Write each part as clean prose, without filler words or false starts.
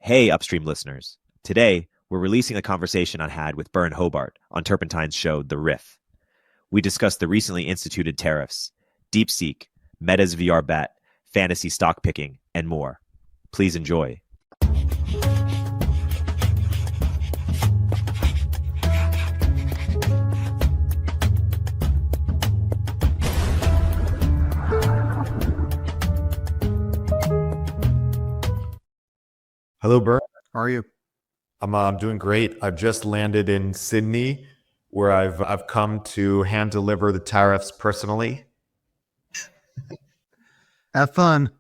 Hey, Upstream listeners. Today, we're releasing a conversation I had with Byrne Hobart on Turpentine's show, The Riff. We discussed the recently instituted tariffs, DeepSeek, Meta's VR bet, fantasy stock picking, and more. Please enjoy. Hello, Byrne. How are you? I'm doing great. I've just landed in Sydney, where I've come to hand deliver the tariffs personally. Have fun.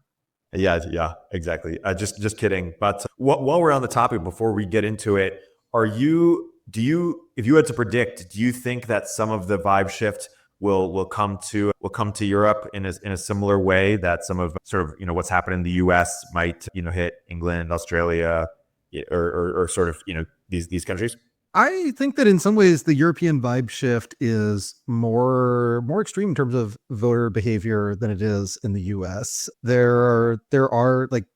Yeah, exactly. Just kidding. But while we're on the topic, before we get into it, if you had to predict, do you think that some of the vibe shift will come to Europe in a similar way that some of sort of what's happened in the U.S. might hit England, Australia, or sort of these countries? I think that in some ways the European vibe shift is more extreme in terms of voter behavior than it is in the US. There are like,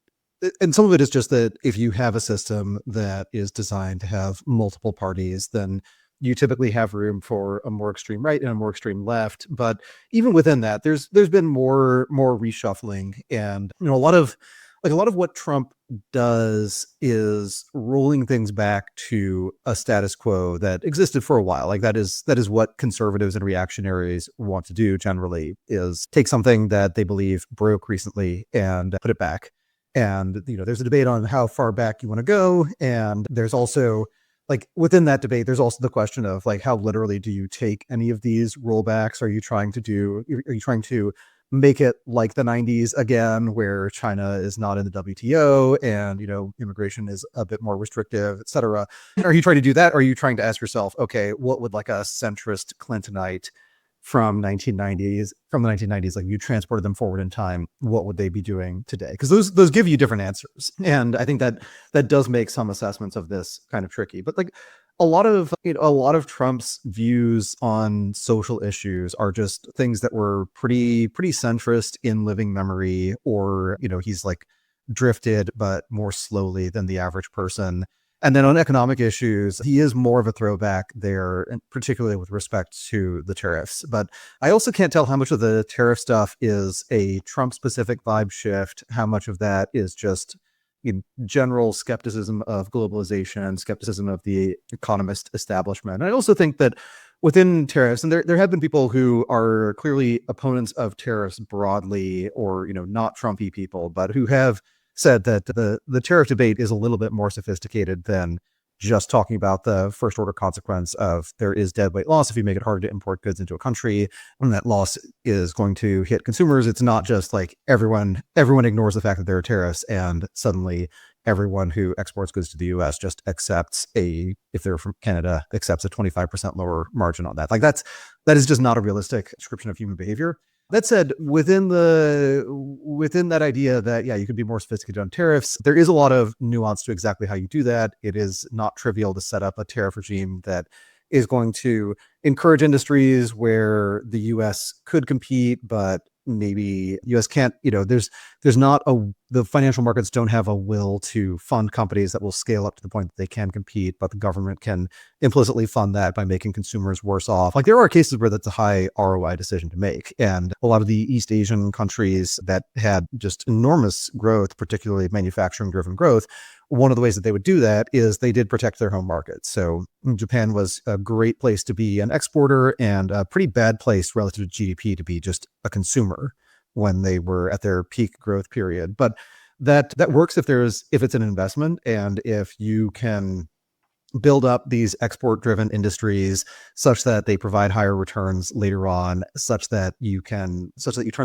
and some of it is just that if you have a system that is designed to have multiple parties, then you typically have room for a more extreme right and a more extreme left. But even within that, there's been more reshuffling, and a lot of what Trump does is rolling things back to a status quo that existed for a while. Like that is what conservatives and reactionaries want to do generally, is take something that they believe broke recently and put it back. And there's a debate on how far back you want to go, and there's also, like, within that debate, there's also the question of, like, how literally do you take any of these rollbacks? Are you trying to make it like the 90s again, where China is not in the WTO and, immigration is a bit more restrictive, et cetera? Are you trying to do that? Or are you trying to ask yourself, okay, what would like a centrist Clintonite from the 1990s, like, you transported them forward in time, what would they be doing today? Because those give you different answers. And I think that does make some assessments of this kind of tricky. But like a lot of Trump's views on social issues are just things that were pretty centrist in living memory, or he's like drifted but more slowly than the average person. And then on economic issues, he is more of a throwback there, and particularly with respect to the tariffs. But I also can't tell how much of the tariff stuff is a Trump-specific vibe shift, how much of that is just general skepticism of globalization, skepticism of the economist establishment. And I also think that within tariffs, and there have been people who are clearly opponents of tariffs broadly, or not Trumpy people, but who have said that the tariff debate is a little bit more sophisticated than just talking about the first order consequence of there is deadweight loss if you make it harder to import goods into a country, and that loss is going to hit consumers. It's not just like everyone ignores the fact that there are tariffs and suddenly everyone who exports goods to the US just accepts if they're from Canada, accepts a 25% lower margin on that. Like that is just not a realistic description of human behavior. That said, within that idea that, yeah, you could be more sophisticated on tariffs, there is a lot of nuance to exactly how you do that. It is not trivial to set up a tariff regime that is going to encourage industries where the US could compete, but maybe US can't. There's not the financial markets don't have a will to fund companies that will scale up to the point that they can compete, but the government can implicitly fund that by making consumers worse off. Like, there are cases where that's a high ROI decision to make. And a lot of the East Asian countries that had just enormous growth, particularly manufacturing driven growth, one of the ways that they would do that is they did protect their home markets. So Japan was a great place to be an exporter and a pretty bad place relative to GDP to be just a consumer when they were at their peak growth period. But that works if it's an investment, and if you can build up these export driven industries such that they provide higher returns later on, such that you turn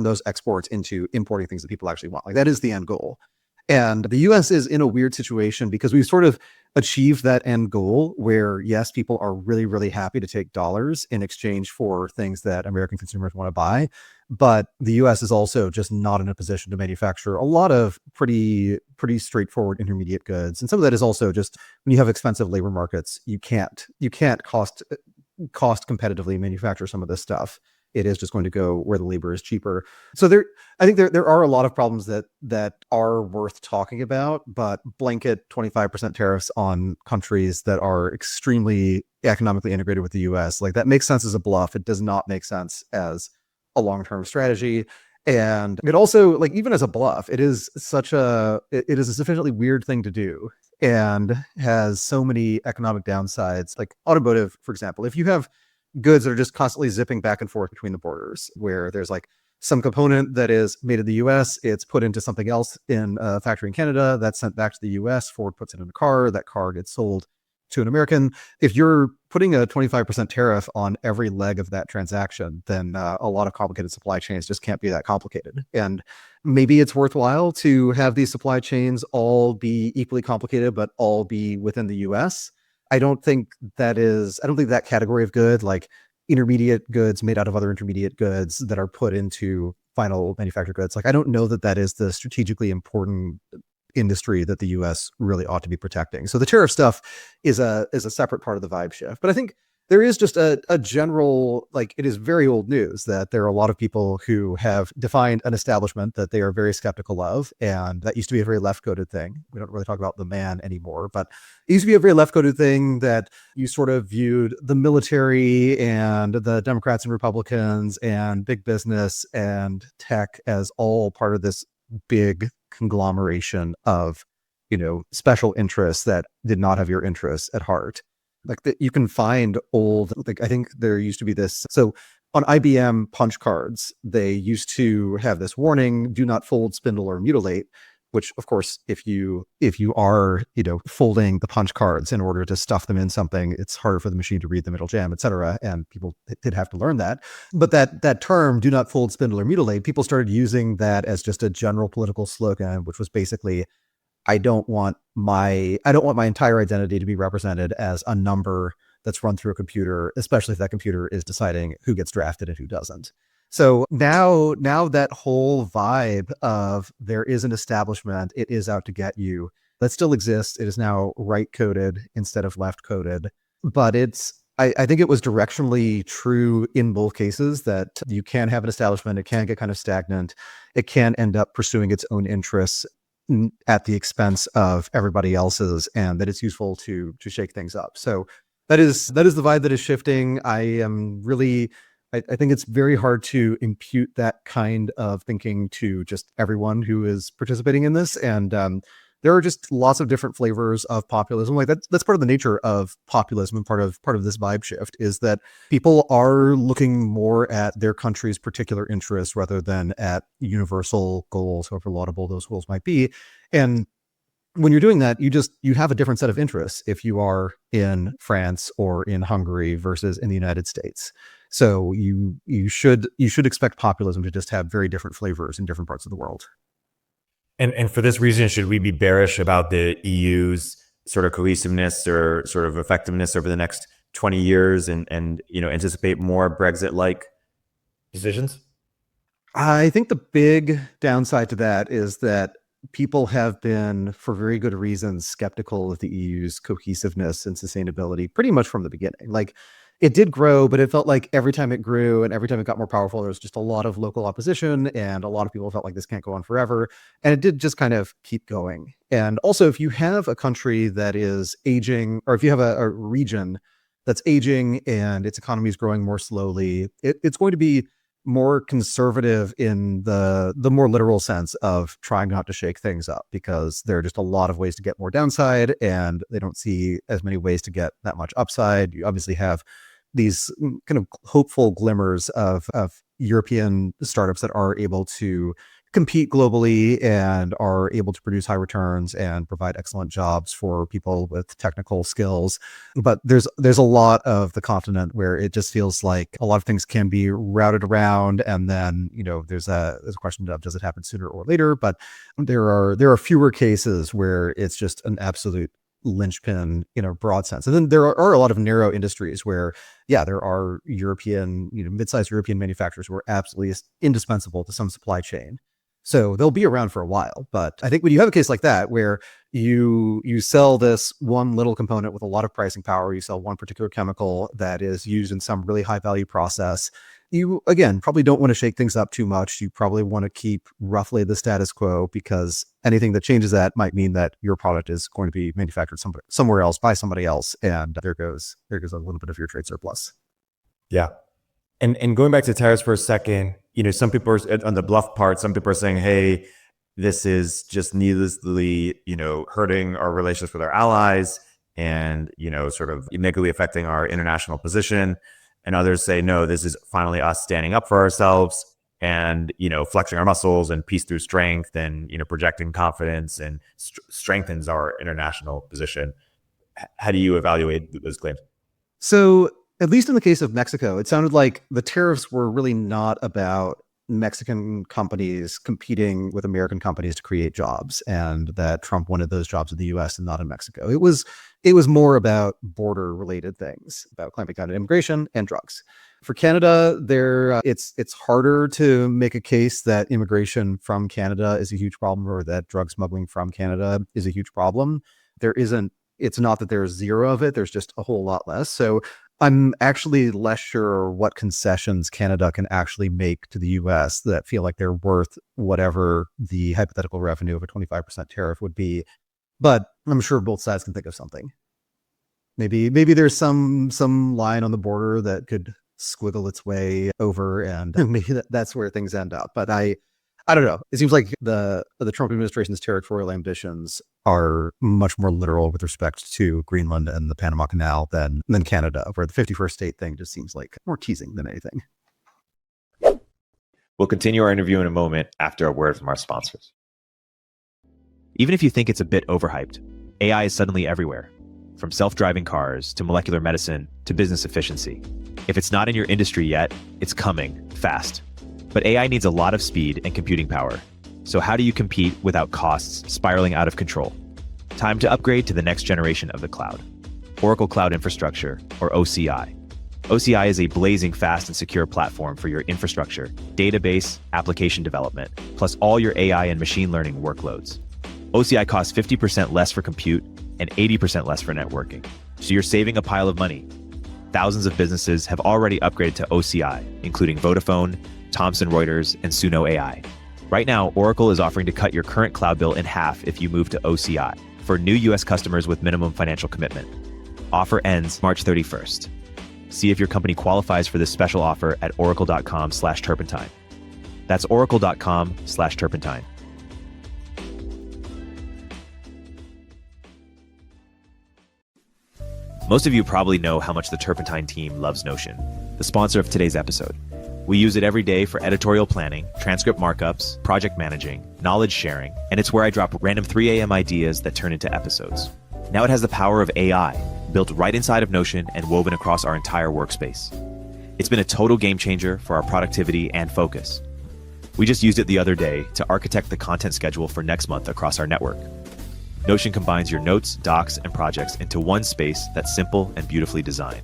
those exports into importing things that people actually want. Like, that is the end goal. And the US is in a weird situation because we've sort of achieved that end goal where, yes, people are really, really happy to take dollars in exchange for things that American consumers want to buy. But the US is also just not in a position to manufacture a lot of pretty straightforward intermediate goods. And some of that is also just when you have expensive labor markets, you can't cost competitively manufacture some of this stuff. It is just going to go where the labor is cheaper. So I think there are a lot of problems that are worth talking about, but blanket 25% tariffs on countries that are extremely economically integrated with the US, like that makes sense as a bluff. It does not make sense as a long-term strategy. And it also, like, even as a bluff, it is a sufficiently weird thing to do and has so many economic downsides. Like automotive, for example, if you have goods that are just constantly zipping back and forth between the borders, where there's like some component that is made in the US, it's put into something else in a factory in Canada, that's sent back to the US, Ford puts it in a car, that car gets sold to an American. If you're putting a 25% tariff on every leg of that transaction, then a lot of complicated supply chains just can't be that complicated. And maybe it's worthwhile to have these supply chains all be equally complicated, but all be within the US. I don't think that category of good, like intermediate goods made out of other intermediate goods that are put into final manufactured goods, like I don't know that is the strategically important industry that the US really ought to be protecting. So the tariff stuff is a separate part of the vibe shift. But I think there is just a general, like, it is very old news that there are a lot of people who have defined an establishment that they are very skeptical of. And that used to be a very left-coded thing. We don't really talk about the man anymore, but it used to be a very left-coded thing that you sort of viewed the military and the Democrats and Republicans and big business and tech as all part of this big conglomeration of, special interests that did not have your interests at heart. Like that, you can find old, like I think there used to be this. So on IBM punch cards, they used to have this warning: do not fold, spindle, or mutilate. Which, of course, if you are, folding the punch cards in order to stuff them in something, it's harder for the machine to read the middle jam, et cetera. And people did have to learn that. But that term, do not fold, spindle, or mutilate, people started using that as just a general political slogan, which was basically, I don't want my entire identity to be represented as a number that's run through a computer, especially if that computer is deciding who gets drafted and who doesn't. So now that whole vibe of there is an establishment, it is out to get you, that still exists. It is now right coded instead of left coded. But I think it was directionally true in both cases that you can have an establishment, it can get kind of stagnant, it can end up pursuing its own interests at the expense of everybody else's, and that it's useful to shake things up. So that is the vibe that is shifting. I think it's very hard to impute that kind of thinking to just everyone who is participating in this. And there are just lots of different flavors of populism. Like that's part of the nature of populism, and part of this vibe shift is that people are looking more at their country's particular interests rather than at universal goals, however laudable those goals might be. And when you're doing that, you have a different set of interests if you are in France or in Hungary versus in the United States. So you should expect populism to just have very different flavors in different parts of the world. And for this reason, should we be bearish about the EU's sort of cohesiveness or sort of effectiveness over the next 20 years and anticipate more Brexit-like decisions? I think the big downside to that is that people have been, for very good reasons, skeptical of the EU's cohesiveness and sustainability pretty much from the beginning. Like, it did grow, but it felt like every time it grew and every time it got more powerful, there was just a lot of local opposition, and a lot of people felt like this can't go on forever. And it did just kind of keep going. And also, if you have a country that is aging, or if you have a region that's aging and its economy is growing more slowly, it's going to be more conservative in the more literal sense of trying not to shake things up, because there are just a lot of ways to get more downside and they don't see as many ways to get that much upside. You obviously have these kind of hopeful glimmers of European startups that are able to compete globally and are able to produce high returns and provide excellent jobs for people with technical skills. But there's a lot of the continent where it just feels like a lot of things can be routed around, and then there's a question of, does it happen sooner or later? But there are fewer cases where it's just an absolute linchpin in a broad sense. And then there are a lot of narrow industries where, there are European, mid-sized European manufacturers who are absolutely indispensable to some supply chain. So they'll be around for a while. But I think when you have a case like that, where you sell this one little component with a lot of pricing power, you sell one particular chemical that is used in some really high value process, you, again, probably don't want to shake things up too much. You probably want to keep roughly the status quo, because anything that changes that might mean that your product is going to be manufactured somewhere else by somebody else. And there goes a little bit of your trade surplus. Yeah. And going back to tariffs for a second, some people are on the bluff part. Some people are saying, hey, this is just needlessly, hurting our relations with our allies and, sort of negatively affecting our international position. And others say, no, this is finally us standing up for ourselves and, flexing our muscles and peace through strength and, projecting confidence and strengthens our international position. How do you evaluate those claims? So at least in the case of Mexico, it sounded like the tariffs were really not about Mexican companies competing with American companies to create jobs, and that Trump wanted those jobs in the US and not in Mexico. It was more about border related things, about clamping down on immigration and drugs. For Canada, it's harder to make a case that immigration from Canada is a huge problem, or that drug smuggling from Canada is a huge problem. It's not that there's zero of it, there's just a whole lot less. So I'm actually less sure what concessions Canada can actually make to the US that feel like they're worth whatever the hypothetical revenue of a 25% tariff would be. But I'm sure both sides can think of something. Maybe there's some line on the border that could squiggle its way over, and maybe that's where things end up. But I don't know. It seems like the Trump administration's territorial ambitions are much more literal with respect to Greenland and the Panama Canal than Canada, where the 51st state thing just seems like more teasing than anything. We'll continue our interview in a moment after a word from our sponsors. Even if you think it's a bit overhyped, AI is suddenly everywhere, from self-driving cars to molecular medicine to business efficiency. If it's not in your industry yet, it's coming fast. But AI needs a lot of speed and computing power. So how do you compete without costs spiraling out of control? Time to upgrade to the next generation of the cloud. Oracle Cloud Infrastructure, or OCI. OCI is a blazing fast and secure platform for your infrastructure, database, application development, plus all your AI and machine learning workloads. OCI costs 50% less for compute and 80% less for networking. So you're saving a pile of money. Thousands of businesses have already upgraded to OCI, including Vodafone, Thomson Reuters, and Suno AI. Right now, Oracle is offering to cut your current cloud bill in half if you move to OCI for new US customers with minimum financial commitment. Offer ends March 31st. See if your company qualifies for this special offer at oracle.com/turpentine. That's oracle.com/turpentine. Most of you probably know how much the Turpentine team loves Notion, the sponsor of today's episode. We use it every day for editorial planning, transcript markups, project managing, knowledge sharing, and it's where I drop random 3 a.m. ideas that turn into episodes. Now it has the power of AI, built right inside of Notion and woven across our entire workspace. It's been a total game changer for our productivity and focus. We just used it the other day to architect the content schedule for next month across our network. Notion combines your notes, docs, and projects into one space that's simple and beautifully designed.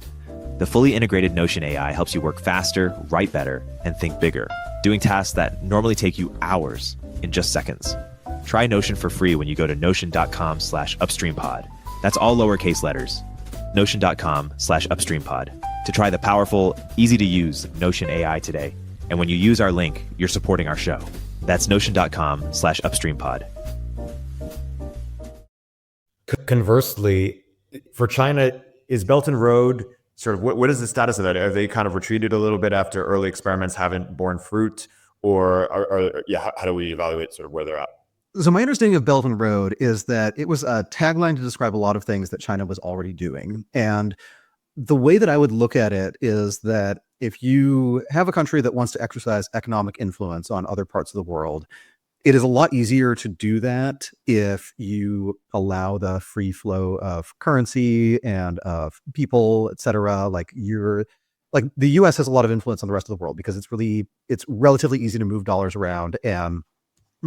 The fully integrated Notion AI helps you work faster, write better, and think bigger, doing tasks that normally take you hours in just seconds. Try Notion for free when you go to notion.com/upstreampod. That's all lowercase letters. Notion.com/upstreampod to try the powerful, easy to use Notion AI today. And when you use our link, you're supporting our show. That's notion.com/upstreampod. Conversely, for China, is Belt and Road sort of what is the status of that? Have they kind of retreated a little bit after early experiments haven't borne fruit, or how do we evaluate sort of where they're at? So my understanding of Belt and Road is that it was a tagline to describe a lot of things that China was already doing. And the way that I would look at it is that if you have a country that wants to exercise economic influence on other parts of the world, it is a lot easier to do that if you allow the free flow of currency and of people, et cetera. Like the US has a lot of influence on the rest of the world because it's relatively easy to move dollars around, and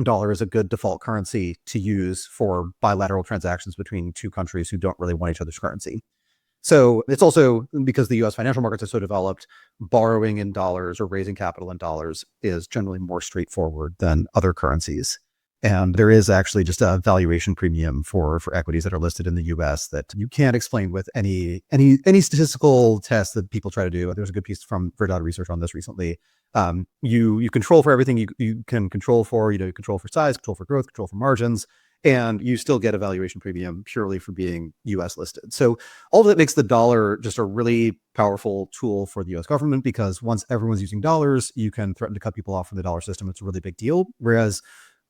dollar is a good default currency to use for bilateral transactions between two countries who don't really want each other's currency. So it's also because the US financial markets are so developed, borrowing in dollars or raising capital in dollars is generally more straightforward than other currencies. And there is actually just a valuation premium for equities that are listed in the US that you can't explain with any statistical test that people try to do. There's a good piece from Verdad Research on this recently. You control for everything you can control for, you control for size, control for growth, control for margins, and you still get a valuation premium purely for being US listed. So all of that makes the dollar just a really powerful tool for the US government, because once everyone's using dollars, you can threaten to cut people off from the dollar system. It's a really big deal. Whereas,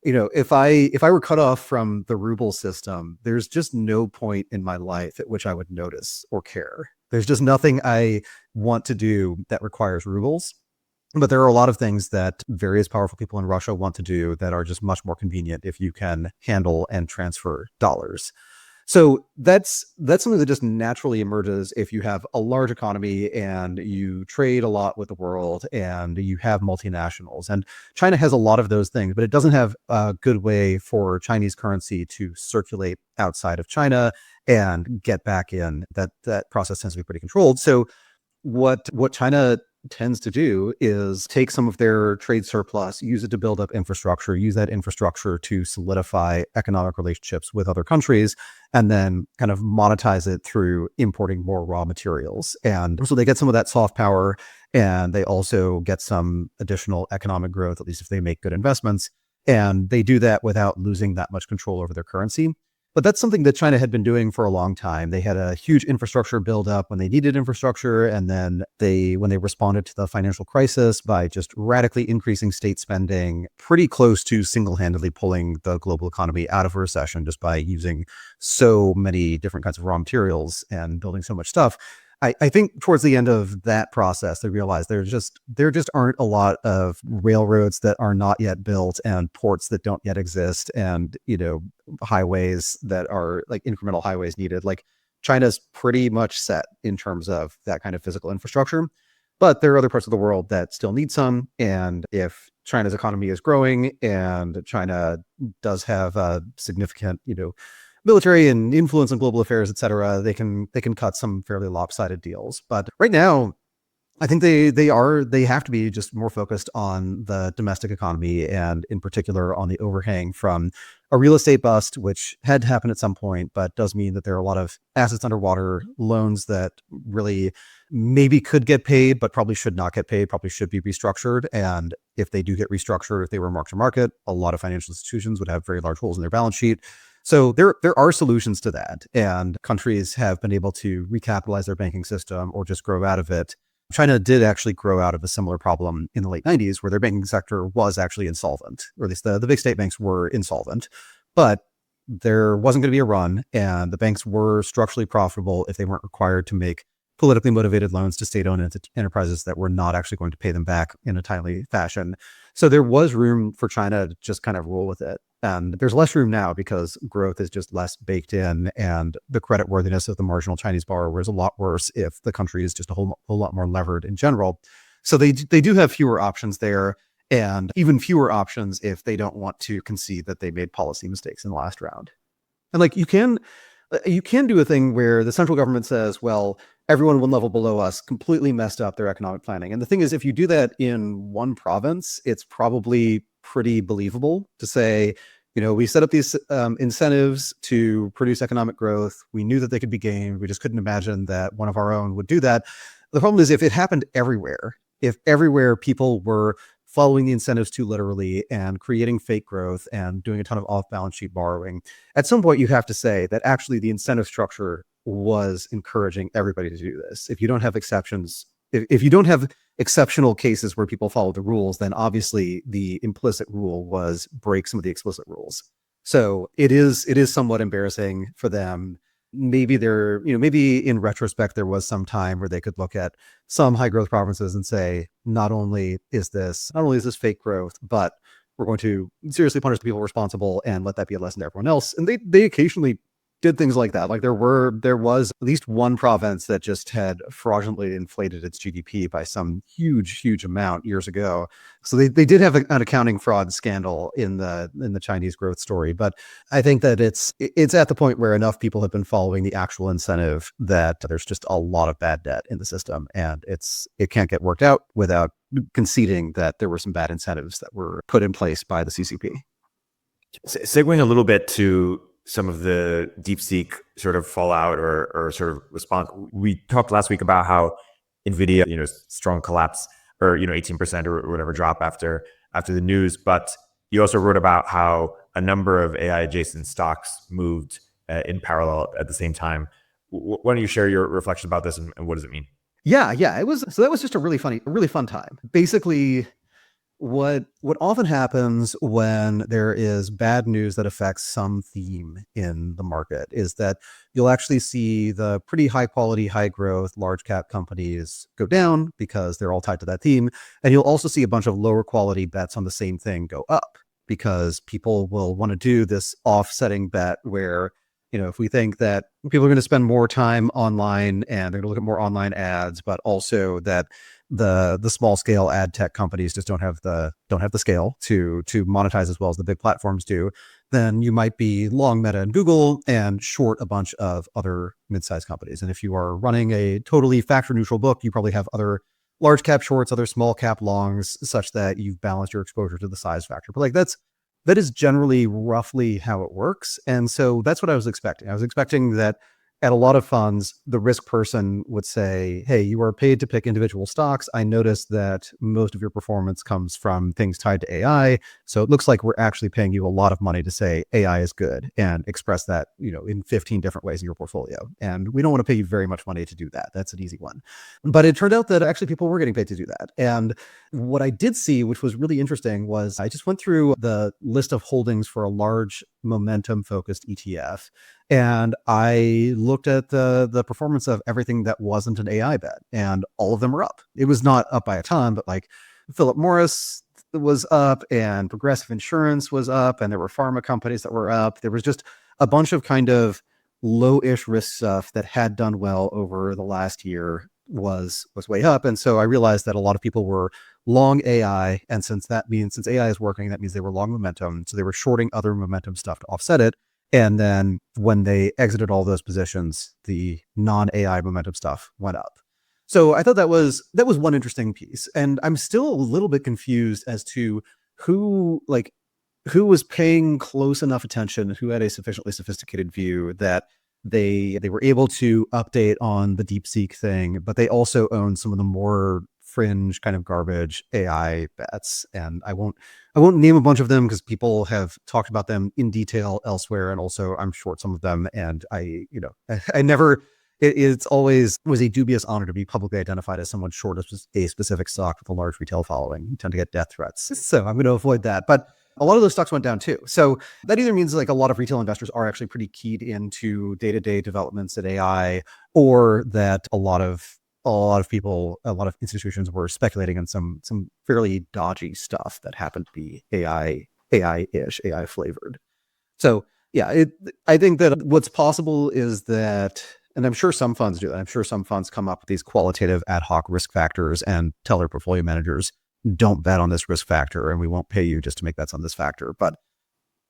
if I were cut off from the ruble system, there's just no point in my life at which I would notice or care. There's just nothing I want to do that requires rubles. But there are a lot of things that various powerful people in Russia want to do that are just much more convenient if you can handle and transfer dollars. So that's something that just naturally emerges if you have a large economy and you trade a lot with the world and you have multinationals. And China has a lot of those things, but it doesn't have a good way for Chinese currency to circulate outside of China and get back in. That process tends to be pretty controlled. So what China tends to do is take some of their trade surplus, use it to build up infrastructure, use that infrastructure to solidify economic relationships with other countries, and then kind of monetize it through importing more raw materials. And so they get some of that soft power, and they also get some additional economic growth, at least if they make good investments. And they do that without losing that much control over their currency. But that's something that China had been doing for a long time. They had a huge infrastructure buildup when they needed infrastructure. And then when they responded to the financial crisis by just radically increasing state spending, pretty close to single-handedly pulling the global economy out of a recession just by using so many different kinds of raw materials and building so much stuff. I think towards the end of that process, they realized there just aren't a lot of railroads that are not yet built, and ports that don't yet exist, and highways that are like incremental highways needed. Like, China's pretty much set in terms of that kind of physical infrastructure, but there are other parts of the world that still need some. And if China's economy is growing and China does have a significant, military and influence on global affairs, et cetera, they can cut some fairly lopsided deals. But right now, I think they have to be just more focused on the domestic economy, and in particular on the overhang from a real estate bust, which had to happen at some point, but does mean that there are a lot of assets underwater, loans that really maybe could get paid, but probably should not get paid, probably should be restructured. And if they do get restructured, if they were mark to market, a lot of financial institutions would have very large holes in their balance sheet. So there are solutions to that, and countries have been able to recapitalize their banking system or just grow out of it. China did actually grow out of a similar problem in the late 90s, where their banking sector was actually insolvent, or at least the big state banks were insolvent, but there wasn't going to be a run, and the banks were structurally profitable if they weren't required to make politically motivated loans to state-owned enterprises that were not actually going to pay them back in a timely fashion. So there was room for China to just kind of roll with it. And there's less room now because growth is just less baked in, and the creditworthiness of the marginal Chinese borrower is a lot worse if the country is just a whole lot more levered in general. So they do have fewer options there, and even fewer options if they don't want to concede that they made policy mistakes in the last round. And like, you can do a thing where the central government says, well, everyone one level below us completely messed up their economic planning. And the thing is, if you do that in one province, it's probably pretty believable to say, we set up these incentives to produce economic growth. We knew that they could be gained. We just couldn't imagine that one of our own would do that. The problem is, if it happened everywhere, if everywhere people were following the incentives too literally and creating fake growth and doing a ton of off-balance sheet borrowing, at some point you have to say that actually the incentive structure was encouraging everybody to do this. If you don't have exceptions, if you don't have exceptional cases where people follow the rules, then obviously the implicit rule was break some of the explicit rules. So it is somewhat embarrassing for them. Maybe maybe in retrospect, there was some time where they could look at some high growth provinces and say, not only is this fake growth, but we're going to seriously punish the people responsible and let that be a lesson to everyone else. And they occasionally did things like that. Like there was at least one province that just had fraudulently inflated its GDP by some huge amount years ago. So they did have an accounting fraud scandal in the Chinese growth story. But I think that it's at the point where enough people have been following the actual incentive that there's just a lot of bad debt in the system, and it can't get worked out without conceding that there were some bad incentives that were put in place by the CCP. Segueing a little bit to some of the DeepSeek sort of fallout or sort of response. We talked last week about how NVIDIA, strong collapse or, 18% or whatever drop after the news. But you also wrote about how a number of AI adjacent stocks moved in parallel at the same time. Why don't you share your reflection about this and what does it mean? Yeah. That was just a really fun time. Basically, what often happens when there is bad news that affects some theme in the market is that you'll actually see the pretty high quality, high growth, large cap companies go down because they're all tied to that theme. And you'll also see a bunch of lower quality bets on the same thing go up because people will want to do this offsetting bet where, if we think that people are going to spend more time online and they're going to look at more online ads, but also that the small scale ad tech companies just don't have the scale to monetize as well as the big platforms do, then you might be long Meta and Google and short a bunch of other mid-sized companies. And if you are running a totally factor neutral book, you probably have other large cap shorts, other small cap longs, such that you've balanced your exposure to the size factor. But that is generally roughly how it works. And so that's what I was expecting. I was expecting that at a lot of funds, the risk person would say, hey, you are paid to pick individual stocks. I noticed that most of your performance comes from things tied to AI. So it looks like we're actually paying you a lot of money to say AI is good and express that, in 15 different ways in your portfolio. And we don't want to pay you very much money to do that. That's an easy one. But it turned out that actually people were getting paid to do that. And what I did see, which was really interesting, was I just went through the list of holdings for a large momentum focused ETF. And I looked at the performance of everything that wasn't an AI bet, and all of them were up. It was not up by a ton, but like Philip Morris was up and Progressive Insurance was up, and there were pharma companies that were up. There was just a bunch of kind of low-ish risk stuff that had done well over the last year was way up. And so I realized that a lot of people were long AI. And since AI is working, that means they were long momentum. So they were shorting other momentum stuff to offset it. And then when they exited all those positions, the non-AI momentum stuff went up. So I thought that was one interesting piece. And I'm still a little bit confused as to who was paying close enough attention, who had a sufficiently sophisticated view that they were able to update on the DeepSeek thing, but they also own some of the more fringe kind of garbage AI bets. And I won't name a bunch of them because people have talked about them in detail elsewhere. And also I'm short some of them. And I never, it's always was a dubious honor to be publicly identified as someone short of a specific stock with a large retail following. You tend to get death threats. So I'm going to avoid that. But a lot of those stocks went down too. So that either means like a lot of retail investors are actually pretty keyed into day-to-day developments in AI, or that a lot of people, a lot of institutions were speculating on some fairly dodgy stuff that happened to be AI-ish, AI flavored. So yeah, I think that what's possible is that, and I'm sure some funds do that. I'm sure some funds come up with these qualitative ad hoc risk factors and tell their portfolio managers, don't bet on this risk factor and we won't pay you just to make bets on this factor. But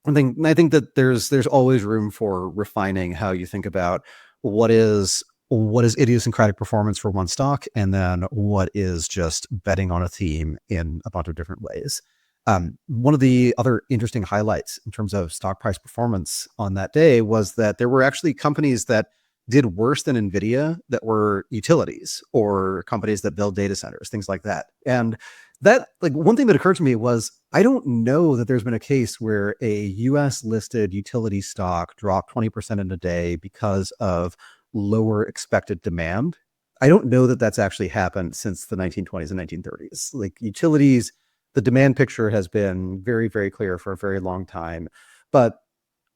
I think that there's always room for refining how you think about what is idiosyncratic performance for one stock, and then what is just betting on a theme in a bunch of different ways. One of the other interesting highlights in terms of stock price performance on that day was that there were actually companies that did worse than NVIDIA that were utilities or companies that build data centers, things like that. And that, like, one thing that occurred to me was, I don't know that there's been a case where a US listed utility stock dropped 20% in a day because of lower expected demand. I don't know that that's actually happened since the 1920s and 1930s. Like, utilities, the demand picture has been very, very clear for a very long time. But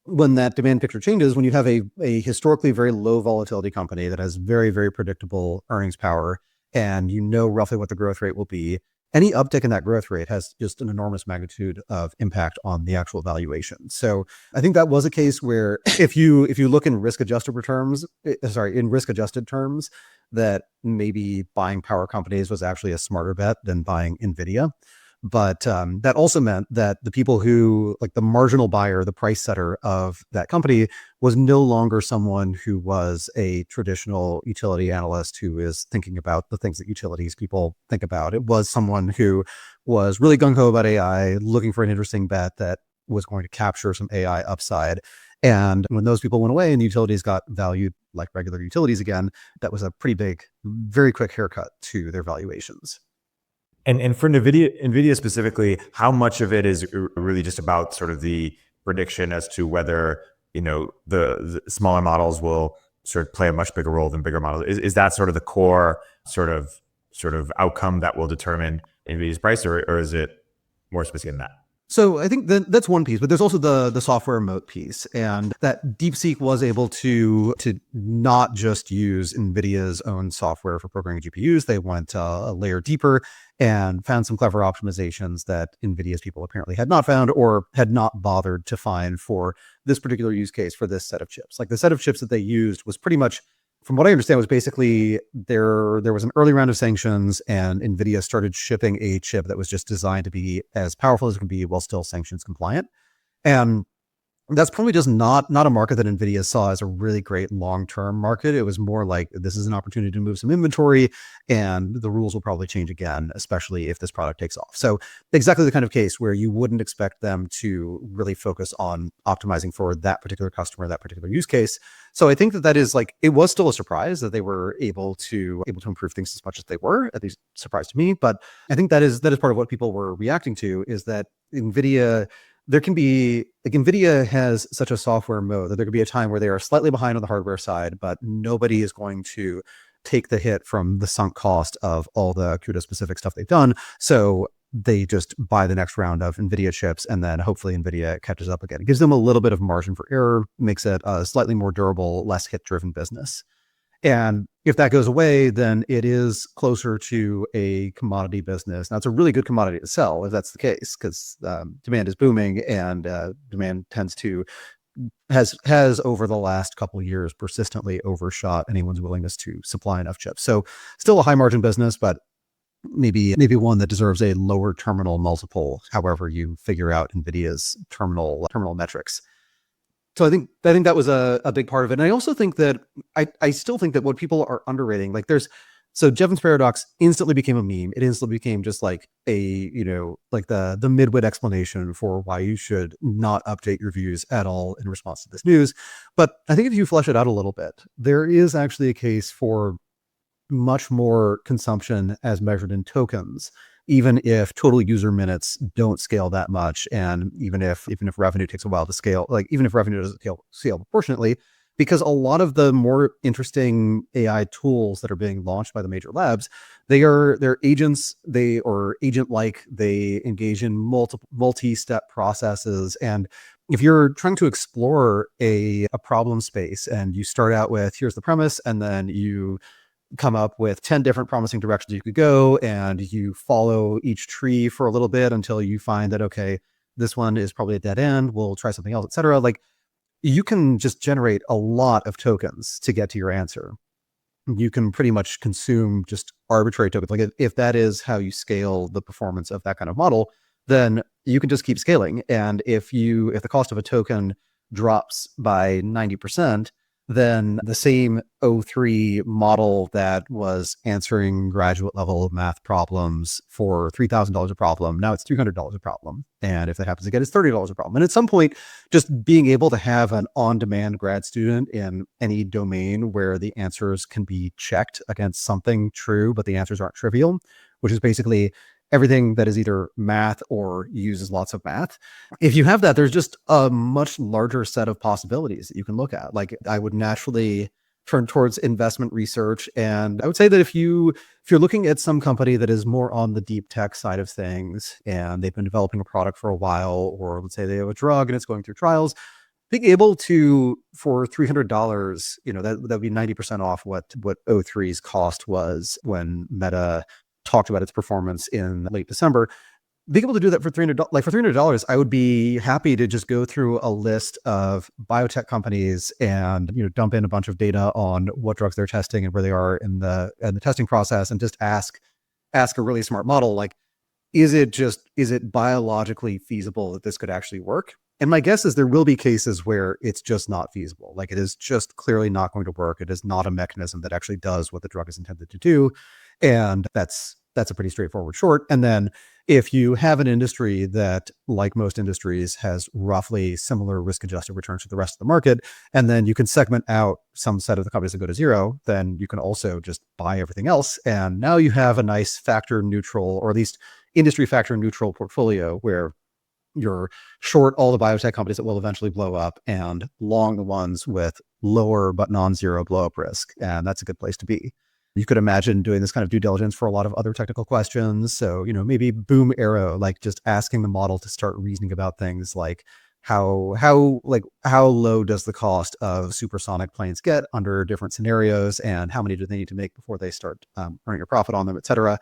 when that demand picture changes, when you have a historically very low volatility company that has very, very predictable earnings power, and roughly what the growth rate will be, any uptick in that growth rate has just an enormous magnitude of impact on the actual valuation. So I think that was a case where if you look in risk adjusted terms, that maybe buying power companies was actually a smarter bet than buying Nvidia. But that also meant that the people who, like the marginal buyer, the price setter of that company, was no longer someone who was a traditional utility analyst who is thinking about the things that utilities people think about. It was someone who was really gung-ho about AI, looking for an interesting bet that was going to capture some AI upside. And when those people went away and utilities got valued like regular utilities again, that was a pretty big, very quick haircut to their valuations. And for NVIDIA specifically, how much of it is really just about sort of the prediction as to whether, the smaller models will sort of play a much bigger role than bigger models? Is that sort of the core sort of outcome that will determine NVIDIA's price, or is it more specific than that? So I think that's one piece, but there's also the software moat piece, and that DeepSeek was able to not just use NVIDIA's own software for programming GPUs. They went a layer deeper and found some clever optimizations that NVIDIA's people apparently had not found or had not bothered to find for this particular use case for this set of chips. Like the set of chips that they used was pretty much, from what I understand, was basically there was an early round of sanctions and NVIDIA started shipping a chip that was just designed to be as powerful as it can be while still sanctions compliant. And that's probably just not a market that NVIDIA saw as a really great long-term market. It was more like, this is an opportunity to move some inventory and the rules will probably change again, especially if this product takes off. So exactly the kind of case where you wouldn't expect them to really focus on optimizing for that particular customer, that particular use case. So I think that is like, it was still a surprise that they were able to improve things as much as they were, at least surprise to me. But I think that is part of what people were reacting to, is that NVIDIA, there can be, like, NVIDIA has such a software mode that there could be a time where they are slightly behind on the hardware side, but nobody is going to take the hit from the sunk cost of all the CUDA specific stuff they've done. So they just buy the next round of NVIDIA chips, and then hopefully NVIDIA catches up again. It gives them a little bit of margin for error, makes it a slightly more durable, less hit-driven business. And if that goes away, then it is closer to a commodity business. Now, it's a really good commodity to sell if that's the case, because demand is booming, and demand has over the last couple of years persistently overshot anyone's willingness to supply enough chips. So still a high margin business, but maybe one that deserves a lower terminal multiple, however you figure out NVIDIA's terminal metrics. So I think that was a big part of it. And I also think that I still think that what people are underrating, like so Jevons paradox instantly became a meme. It instantly became just like like the midwit explanation for why you should not update your views at all in response to this news. But I think if you flesh it out a little bit, there is actually a case for much more consumption as measured in tokens, even if total user minutes don't scale that much, and even if revenue takes a while to scale, like even if revenue doesn't scale proportionately, because a lot of the more interesting AI tools that are being launched by the major labs, they're agents, or agent-like, they engage in multi-step processes. And if you're trying to explore a problem space and you start out with, here's the premise, and then you come up with 10 different promising directions you could go, and you follow each tree for a little bit until you find that, okay, this one is probably a dead end, we'll try something else, etc. Like, you can just generate a lot of tokens to get to your answer. You can pretty much consume just arbitrary tokens. Like, if that is how you scale the performance of that kind of model, then you can just keep scaling. And if the cost of a token drops by 90%, then the same O3 model that was answering graduate level math problems for $3,000 a problem, now it's $300 a problem. And if that happens again, it's $30 a problem. And at some point, just being able to have an on-demand grad student in any domain where the answers can be checked against something true, but the answers aren't trivial, which is basically everything that is either math or uses lots of math. If you have that, there's just a much larger set of possibilities that you can look at. Like, I would naturally turn towards investment research. And I would say that if you're looking at some company that is more on the deep tech side of things, and they've been developing a product for a while, or let's say they have a drug and it's going through trials, being able to, for $300, that would be 90% off what O3's cost was when Meta talked about its performance in late December. Being able to do that for $300, like for $300, I would be happy to just go through a list of biotech companies and dump in a bunch of data on what drugs they're testing and where they are in the testing process, and just ask a really smart model, like, is it biologically feasible that this could actually work? And my guess is there will be cases where it's just not feasible. Like, it is just clearly not going to work. It is not a mechanism that actually does what the drug is intended to do. And that's a pretty straightforward short. And then if you have an industry that, like most industries, has roughly similar risk-adjusted returns to the rest of the market, and then you can segment out some set of the companies that go to zero, then you can also just buy everything else. And now you have a nice factor neutral, or at least industry factor neutral portfolio, where you're short all the biotech companies that will eventually blow up and long the ones with lower but non-zero blow up risk. And that's a good place to be. You could imagine doing this kind of due diligence for a lot of other technical questions. So, maybe boom arrow, like just asking the model to start reasoning about things like how low does the cost of supersonic planes get under different scenarios, and how many do they need to make before they start earning a profit on them, et cetera.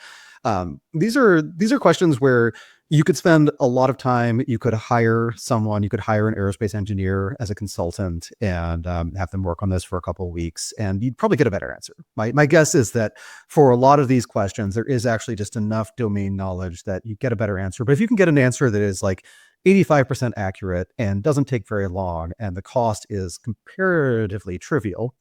These are questions where you could spend a lot of time. You could hire someone, you could hire an aerospace engineer as a consultant and have them work on this for a couple of weeks, and you'd probably get a better answer. My guess is that for a lot of these questions, there is actually just enough domain knowledge that you get a better answer. But if you can get an answer that is like 85% accurate and doesn't take very long, and the cost is comparatively trivial,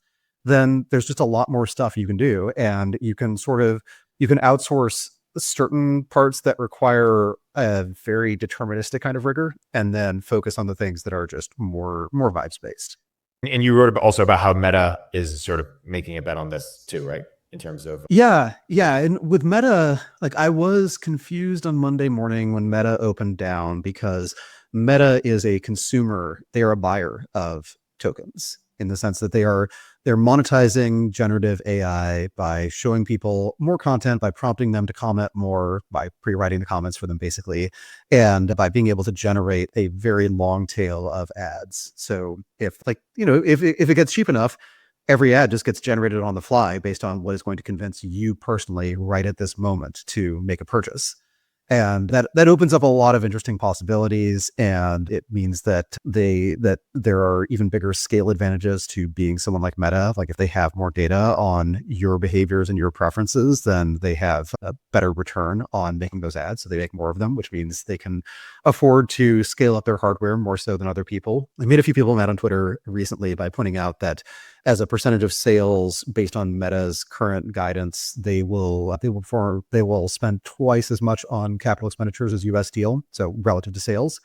then there's just a lot more stuff you can do. And you can outsource certain parts that require a very deterministic kind of rigor, and then focus on the things that are just more vibes based. And you wrote also about how Meta is sort of making a bet on this too, right? In terms of Yeah. And with Meta, like, I was confused on Monday morning when Meta opened down, because Meta is a consumer. They are a buyer of tokens, in the sense that they're monetizing generative AI by showing people more content, by prompting them to comment more, by pre-writing the comments for them, basically, and by being able to generate a very long tail of ads. So if it gets cheap enough, every ad just gets generated on the fly based on what is going to convince you personally right at this moment to make a purchase. And that opens up a lot of interesting possibilities, and it means that there are even bigger scale advantages to being someone like Meta. Like, if they have more data on your behaviors and your preferences, then they have a better return on making those ads. So they make more of them, which means they can afford to scale up their hardware more so than other people. I made a few people mad on Twitter recently by pointing out that as a percentage of sales, based on Meta's current guidance, they will spend twice as much on capital expenditures as US Steel, so relative to sales.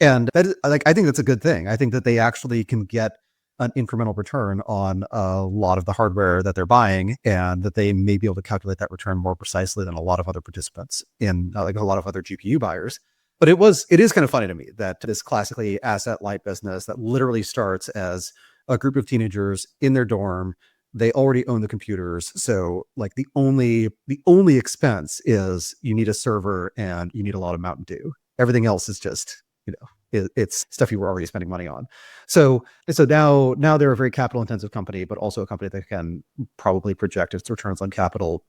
And that is, I think that's a good thing. I think that they actually can get an incremental return on a lot of the hardware that they're buying, and that they may be able to calculate that return more precisely than a lot of other participants in like a lot of other GPU buyers. But it is kind of funny to me that this classically asset light business that literally starts as a group of teenagers in their dorm, they already own the computers. So like the only expense is you need a server and you need a lot of Mountain Dew. Everything else is just, it's stuff you were already spending money on. So now they're a very capital intensive company, but also a company that can probably project its returns on capital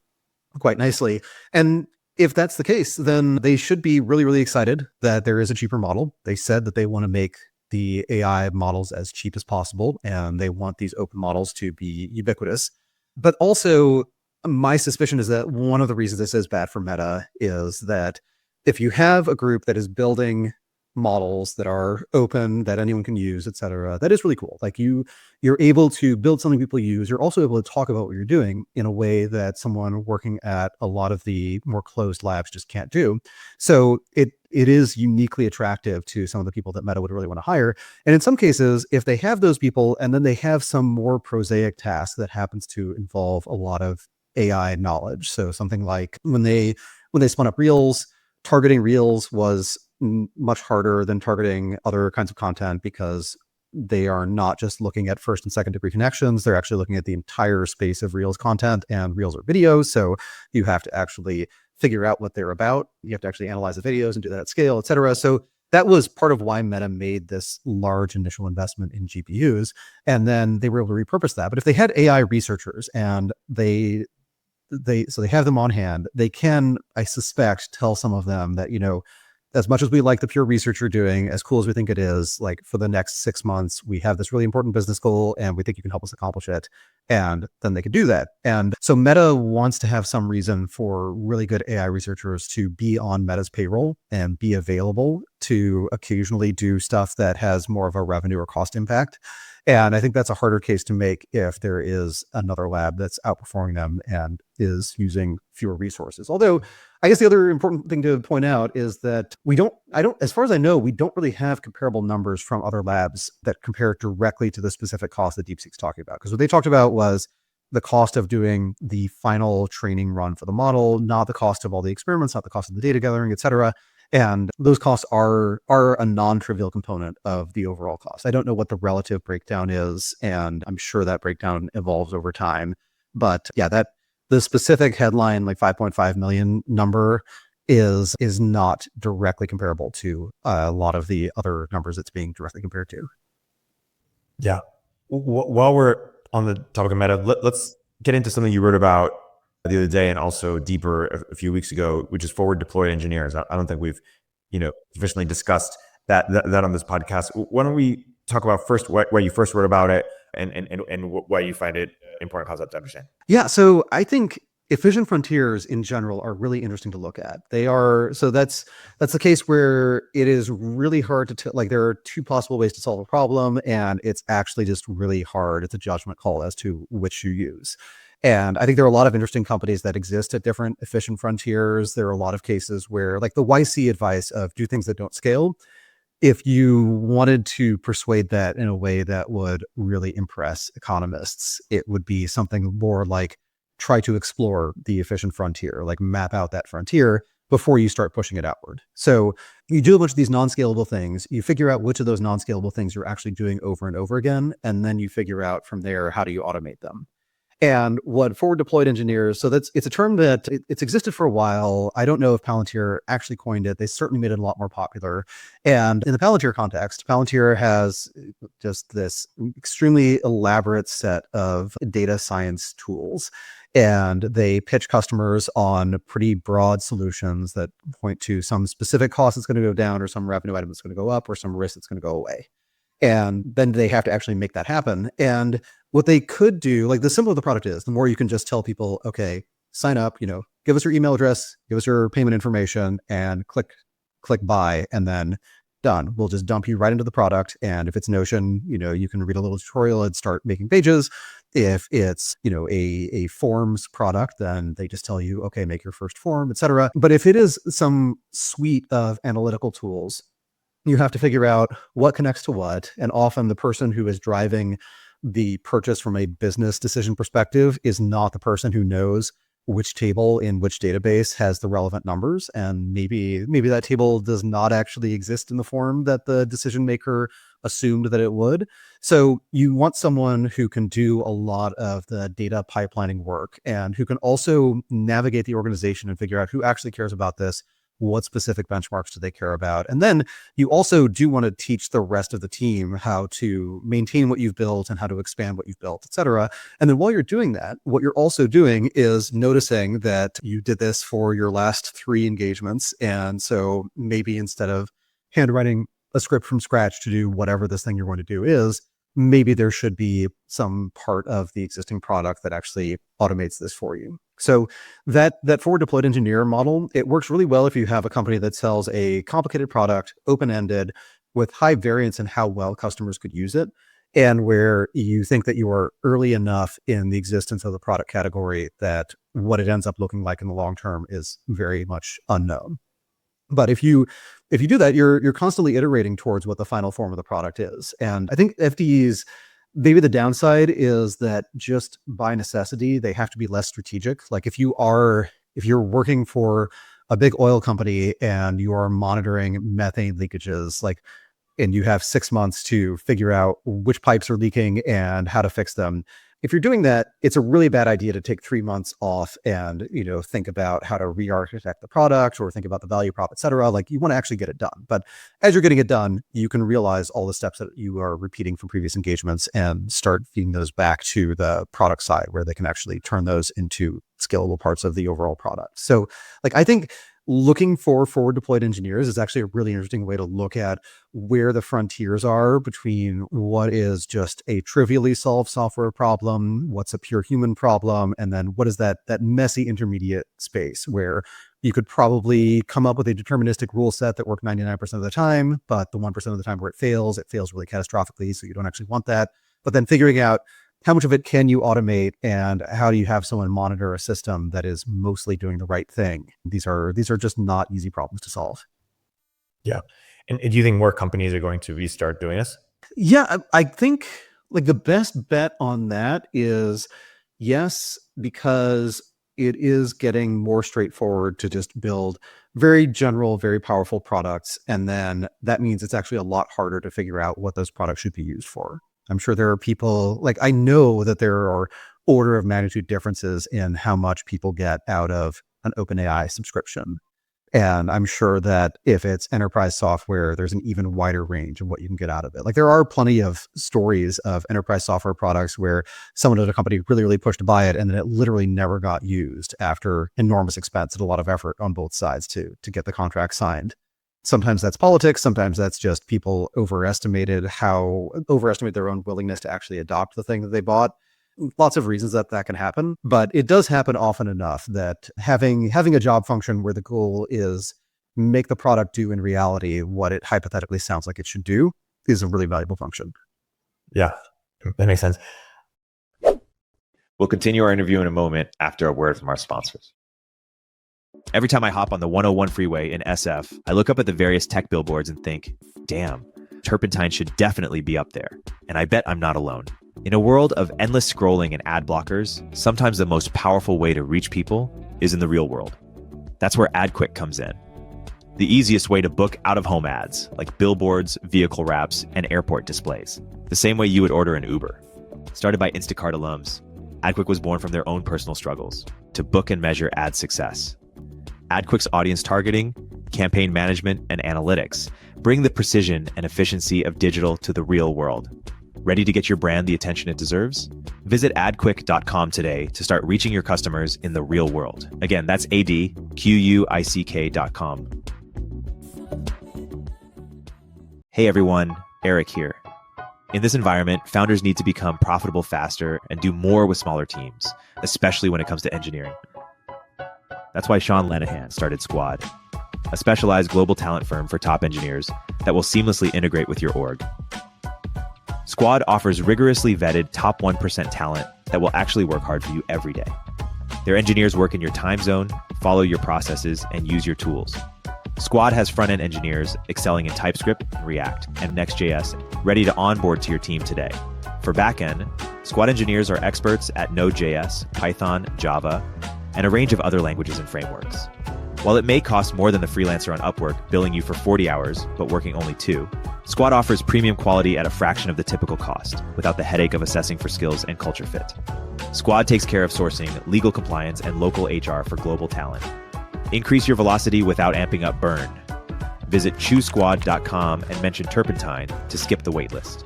quite nicely. And if that's the case, then they should be really, really excited that there is a cheaper model. They said that they want to make the AI models as cheap as possible, and they want these open models to be ubiquitous. But also, my suspicion is that one of the reasons this is bad for Meta is that if you have a group that is building models that are open, that anyone can use, et cetera, that is really cool. Like, you're able to build something people use. You're also able to talk about what you're doing in a way that someone working at a lot of the more closed labs just can't do. So it is uniquely attractive to some of the people that Meta would really want to hire. And in some cases, if they have those people and then they have some more prosaic task that happens to involve a lot of AI knowledge. So something like when they spun up Reels, targeting Reels was much harder than targeting other kinds of content, because they are not just looking at first and second degree connections. They're actually looking at the entire space of Reels content, and Reels are videos. So you have to actually figure out what they're about. You have to actually analyze the videos and do that at scale, et cetera. So that was part of why Meta made this large initial investment in GPUs. And then they were able to repurpose that. But if they had AI researchers and they they have them on hand. They can, I suspect, tell some of them that, as much as we like the pure research you're doing, as cool as we think it is, like for the next 6 months, we have this really important business goal and we think you can help us accomplish it. And then they could do that. And so Meta wants to have some reason for really good AI researchers to be on Meta's payroll and be available to occasionally do stuff that has more of a revenue or cost impact. And I think that's a harder case to make if there is another lab that's outperforming them and is using fewer resources. Although I guess the other important thing to point out is that as far as I know, we don't really have comparable numbers from other labs that compare directly to the specific cost that DeepSeek's talking about. Because what they talked about was the cost of doing the final training run for the model, not the cost of all the experiments, not the cost of the data gathering, et cetera. And those costs are a non-trivial component of the overall cost. I don't know what the relative breakdown is, and I'm sure that breakdown evolves over time. But yeah, the specific headline, like 5.5 million number, is not directly comparable to a lot of the other numbers it's being directly compared to. Yeah. While we're on the topic of Meta, let's get into something you wrote about the other day and also deeper a few weeks ago, which is forward deployed engineers. I don't think we've, sufficiently discussed that on this podcast. Why don't we talk about first why you first wrote about it and why you find it important concept to understand? Yeah, so I think efficient frontiers in general are really interesting to look at. They are, so that's the case where it is really hard to tell, like there are two possible ways to solve a problem, and it's actually just really hard. It's a judgment call as to which you use. And I think there are a lot of interesting companies that exist at different efficient frontiers. There are a lot of cases where, like the YC advice of do things that don't scale, if you wanted to persuade that in a way that would really impress economists, it would be something more like try to explore the efficient frontier, like map out that frontier before you start pushing it outward. So you do a bunch of these non-scalable things, you figure out which of those non-scalable things you're actually doing over and over again, and then you figure out from there, how do you automate them? And what forward deployed engineers, so it's a term that it's existed for a while. I don't know if Palantir actually coined it. They certainly made it a lot more popular. And in the Palantir context, Palantir has just this extremely elaborate set of data science tools. And they pitch customers on pretty broad solutions that point to some specific cost that's going to go down, or some revenue item that's going to go up, or some risk that's going to go away. And then they have to actually make that happen. And what they could do, like the simpler the product is, the more you can just tell people, okay, sign up, give us your email address, give us your payment information, and click buy, and then done. We'll just dump you right into the product. And if it's Notion, you can read a little tutorial and start making pages. If it's, a forms product, then they just tell you, okay, make your first form, etc. But if it is some suite of analytical tools, you have to figure out what connects to what. And often the person who is driving the purchase from a business decision perspective is not the person who knows which table in which database has the relevant numbers. And maybe that table does not actually exist in the form that the decision maker assumed that it would. So you want someone who can do a lot of the data pipelining work and who can also navigate the organization and figure out who actually cares about this. What specific benchmarks do they care about? And then you also do want to teach the rest of the team how to maintain what you've built and how to expand what you've built, et cetera. And then while you're doing that, what you're also doing is noticing that you did this for your last 3 engagements. And so maybe instead of handwriting a script from scratch to do whatever this thing you're going to do is, maybe there should be some part of the existing product that actually automates this for you. So that forward deployed engineer model, it works really well if you have a company that sells a complicated product, open-ended, with high variance in how well customers could use it, and where you think that you are early enough in the existence of the product category that what it ends up looking like in the long term is very much unknown. But if you do that, you're constantly iterating towards what the final form of the product is. And I think FDEs, maybe the downside is that just by necessity, they have to be less strategic. Like if you're working for a big oil company and you are monitoring methane leakages, and you have 6 months to figure out which pipes are leaking and how to fix them. If you're doing that, it's a really bad idea to take 3 months off and, think about how to re-architect the product or think about the value prop, et cetera. Like you want to actually get it done. But as you're getting it done, you can realize all the steps that you are repeating from previous engagements and start feeding those back to the product side where they can actually turn those into scalable parts of the overall product. So like, I think looking for forward deployed engineers is actually a really interesting way to look at where the frontiers are between what is just a trivially solved software problem, what's a pure human problem, and then what is that messy intermediate space where you could probably come up with a deterministic rule set that worked 99% of the time, but the 1% of the time where it fails really catastrophically, so you don't actually want that. But then figuring out how much of it can you automate, and how do you have someone monitor a system that is mostly doing the right thing? These are just not easy problems to solve. Yeah. And do you think more companies are going to restart doing this? Yeah, I think like the best bet on that is yes, because it is getting more straightforward to just build very general, very powerful products. And then that means it's actually a lot harder to figure out what those products should be used for. I'm sure there are people, like I know that there are order of magnitude differences in how much people get out of an OpenAI subscription. And I'm sure that if it's enterprise software, there's an even wider range of what you can get out of it. Like there are plenty of stories of enterprise software products where someone at a company really, really pushed to buy it, and then it literally never got used after enormous expense and a lot of effort on both sides to get the contract signed. Sometimes that's politics. Sometimes that's just people overestimate their own willingness to actually adopt the thing that they bought. Lots of reasons that can happen, but it does happen often enough that having a job function where the goal is make the product do in reality what it hypothetically sounds like it should do is a really valuable function. Yeah, that makes sense. We'll continue our interview in a moment after a word from our sponsors. Every time I hop on the 101 freeway in SF, I look up at the various tech billboards and think, damn, Turpentine should definitely be up there. And I bet I'm not alone. In a world of endless scrolling and ad blockers, sometimes the most powerful way to reach people is in the real world. That's where Adquick comes in. The easiest way to book out-of-home ads, like billboards, vehicle wraps, and airport displays. The same way you would order an Uber. Started by Instacart alums, Adquick was born from their own personal struggles to book and measure ad success. Adquick's audience targeting, campaign management, and analytics bring the precision and efficiency of digital to the real world. Ready to get your brand the attention it deserves? Visit adquick.com today to start reaching your customers in the real world. Again, that's adquick.com. Hey everyone, Erik here. In this environment, founders need to become profitable faster and do more with smaller teams, especially when it comes to engineering. That's why Sean Lenihan started Squad, a specialized global talent firm for top engineers that will seamlessly integrate with your org. Squad offers rigorously vetted top 1% talent that will actually work hard for you every day. Their engineers work in your time zone, follow your processes, and use your tools. Squad has front-end engineers excelling in TypeScript, React, and Next.js ready to onboard to your team today. For backend, Squad engineers are experts at Node.js, Python, Java, and a range of other languages and frameworks. While it may cost more than the freelancer on Upwork billing you for 40 hours, but working only 2, Squad offers premium quality at a fraction of the typical cost, without the headache of assessing for skills and culture fit. Squad takes care of sourcing, legal compliance, and local HR for global talent. Increase your velocity without amping up burn. Visit choosesquad.com and mention Turpentine to skip the waitlist.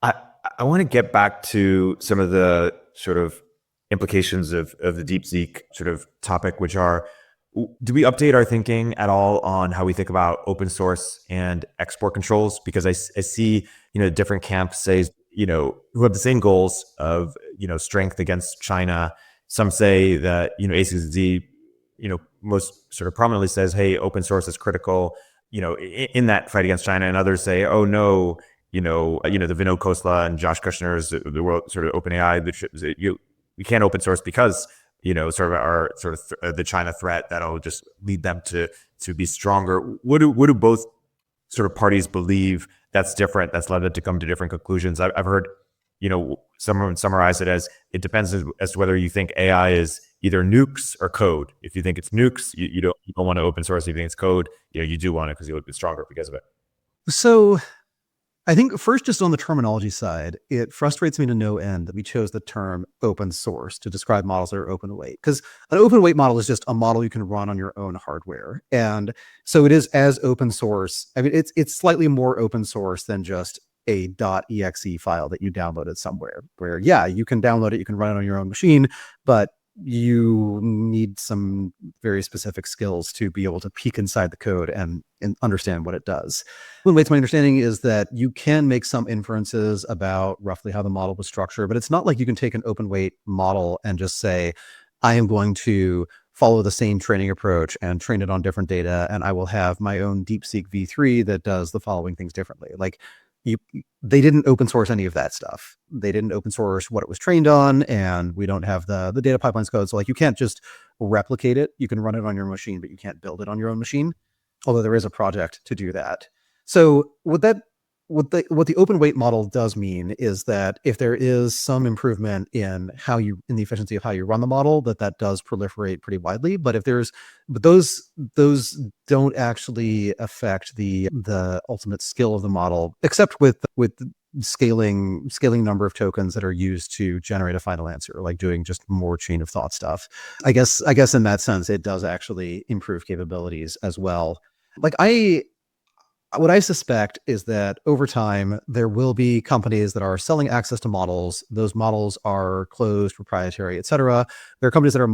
I want to get back to some of the sort of implications of the DeepSeek sort of topic, which are, do we update our thinking at all on how we think about open source and export controls? Because I see, different camps say, who have the same goals of, strength against China. Some say that, ACZ, most sort of prominently says, hey, open source is critical, in that fight against China. And others say, oh no, the Vinod Khosla and Josh Kushner's, the world sort of OpenAI, we can't open source because, the China threat that'll just lead them to be stronger. What do both sort of parties believe that's different, that's led them to come to different conclusions? I've heard, someone summarize it as, it depends as to whether you think AI is either nukes or code. If you think it's nukes, you don't want to open source. If you think it's code, you do want it because you'll be stronger because of it. So I think first, just on the terminology side, it frustrates me to no end that we chose the term open source to describe models that are open weight, because an open weight model is just a model you can run on your own hardware. And so it is as open source. I mean, it's slightly more open source than just a .exe file that you downloaded somewhere where, yeah, you can download it, you can run it on your own machine, but you need some very specific skills to be able to peek inside the code and understand what it does. One way to my understanding is that you can make some inferences about roughly how the model was structured, but it's not like you can take an open weight model and just say, I am going to follow the same training approach and train it on different data, and I will have my own DeepSeek v3 that does the following things differently. Like, they didn't open source any of that stuff. They didn't open source what it was trained on, and we don't have the data pipelines code. So like, you can't just replicate it. You can run it on your machine, but you can't build it on your own machine. Although there is a project to do that. So what the open weight model does mean is that if there is some improvement in the efficiency of how you run the model, that does proliferate pretty widely. But those don't actually affect the ultimate skill of the model, except with scaling number of tokens that are used to generate a final answer, like doing just more chain of thought stuff. I guess in that sense, it does actually improve capabilities as well. Like, what I suspect is that over time, there will be companies that are selling access to models. Those models are closed, proprietary, et cetera. There are companies that are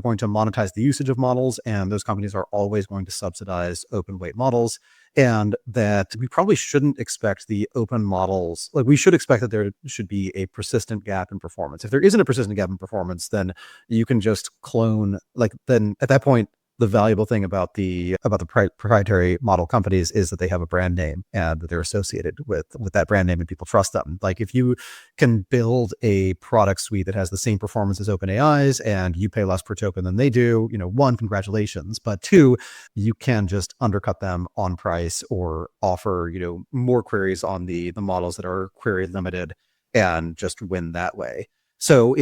going to monetize the usage of models, and those companies are always going to subsidize open weight models. And that we probably shouldn't expect the open models, like, we should expect that there should be a persistent gap in performance. If there isn't a persistent gap in performance, then you can just clone, then at that point, the valuable thing about the proprietary model companies is that they have a brand name and that they're associated with that brand name and people trust them. Like, if you can build a product suite that has the same performance as OpenAI's and you pay less per token than they do, one, congratulations, but two, you can just undercut them on price or offer, more queries on the models that are query limited and just win that way. So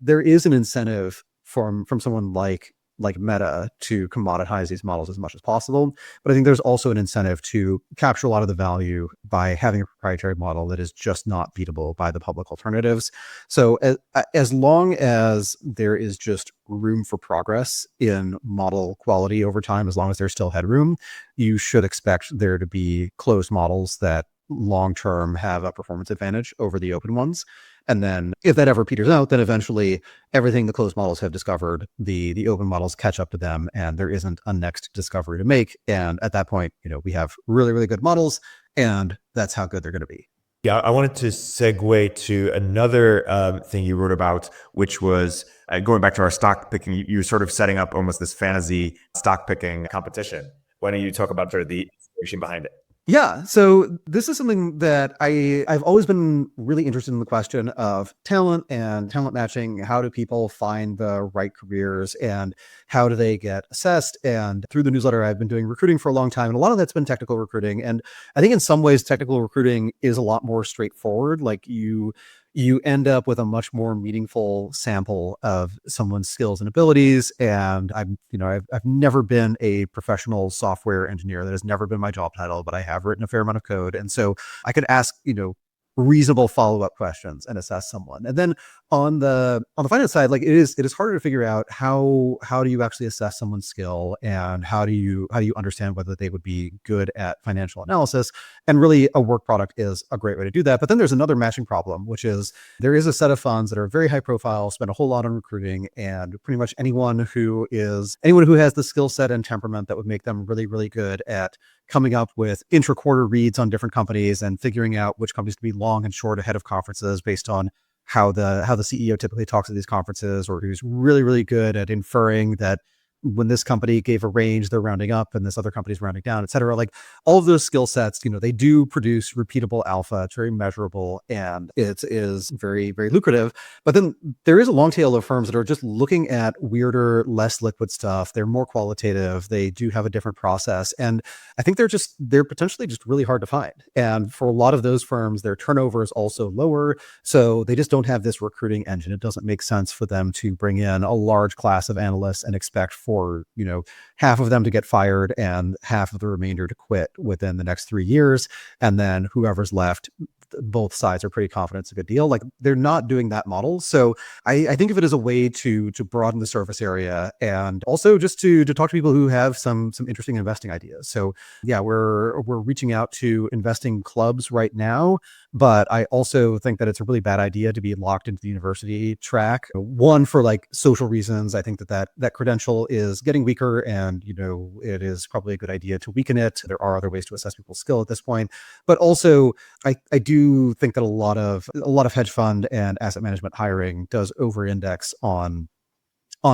there is an incentive from someone like Meta to commoditize these models as much as possible. But I think there's also an incentive to capture a lot of the value by having a proprietary model that is just not beatable by the public alternatives. So as long as there is just room for progress in model quality over time, as long as there's still headroom, you should expect there to be closed models that long-term have a performance advantage over the open ones. And then if that ever peters out, then eventually everything the closed models have discovered, the open models catch up to them, and there isn't a next discovery to make. And at that point, we have really, really good models, and that's how good they're going to be. Yeah, I wanted to segue to another thing you wrote about, which was going back to our stock picking. You were sort of setting up almost this fantasy stock picking competition. Why don't you talk about sort of the inspiration behind it? Yeah. So this is something that I've always been really interested in, the question of talent and talent matching. How do people find the right careers and how do they get assessed? And through the newsletter, I've been doing recruiting for a long time, and a lot of that's been technical recruiting. And I think in some ways, technical recruiting is a lot more straightforward. Like, you end up with a much more meaningful sample of someone's skills and abilities. And I've never been a professional software engineer. That has never been my job title, but I have written a fair amount of code. And so I could ask, reasonable follow-up questions and assess someone. And then on the finance side, like, it is harder to figure out how do you actually assess someone's skill, and how do you understand whether they would be good at financial analysis. And really, a work product is a great way to do that. But then there's another matching problem, which is there is a set of funds that are very high profile, spend a whole lot on recruiting, and pretty much anyone who has the skill set and temperament that would make them really, really good at coming up with intra-quarter reads on different companies and figuring out which companies to be long and short ahead of conferences based on how the CEO typically talks at these conferences, or who's really, really good at inferring that when this company gave a range, they're rounding up and this other company's rounding down, et cetera. Like, all of those skill sets, they do produce repeatable alpha. It's very measurable and it is very, very lucrative. But then there is a long tail of firms that are just looking at weirder, less liquid stuff. They're more qualitative. They do have a different process. And I think they're potentially just really hard to find. And for a lot of those firms, their turnover is also lower. So they just don't have this recruiting engine. It doesn't make sense for them to bring in a large class of analysts and expect for half of them to get fired and half of the remainder to quit within the next 3 years. And then whoever's left, both sides are pretty confident it's a good deal. Like they're not doing that model. So I think of it as a way to broaden the surface area and also just to talk to people who have some interesting investing ideas. So yeah, we're reaching out to investing clubs right now, but I also think that it's a really bad idea to be locked into the university track. One, for like social reasons, I think that credential is getting weaker, and it is probably a good idea to weaken it. There are other ways to assess people's skill at this point, but also I do think that a lot of hedge fund and asset management hiring does over-index on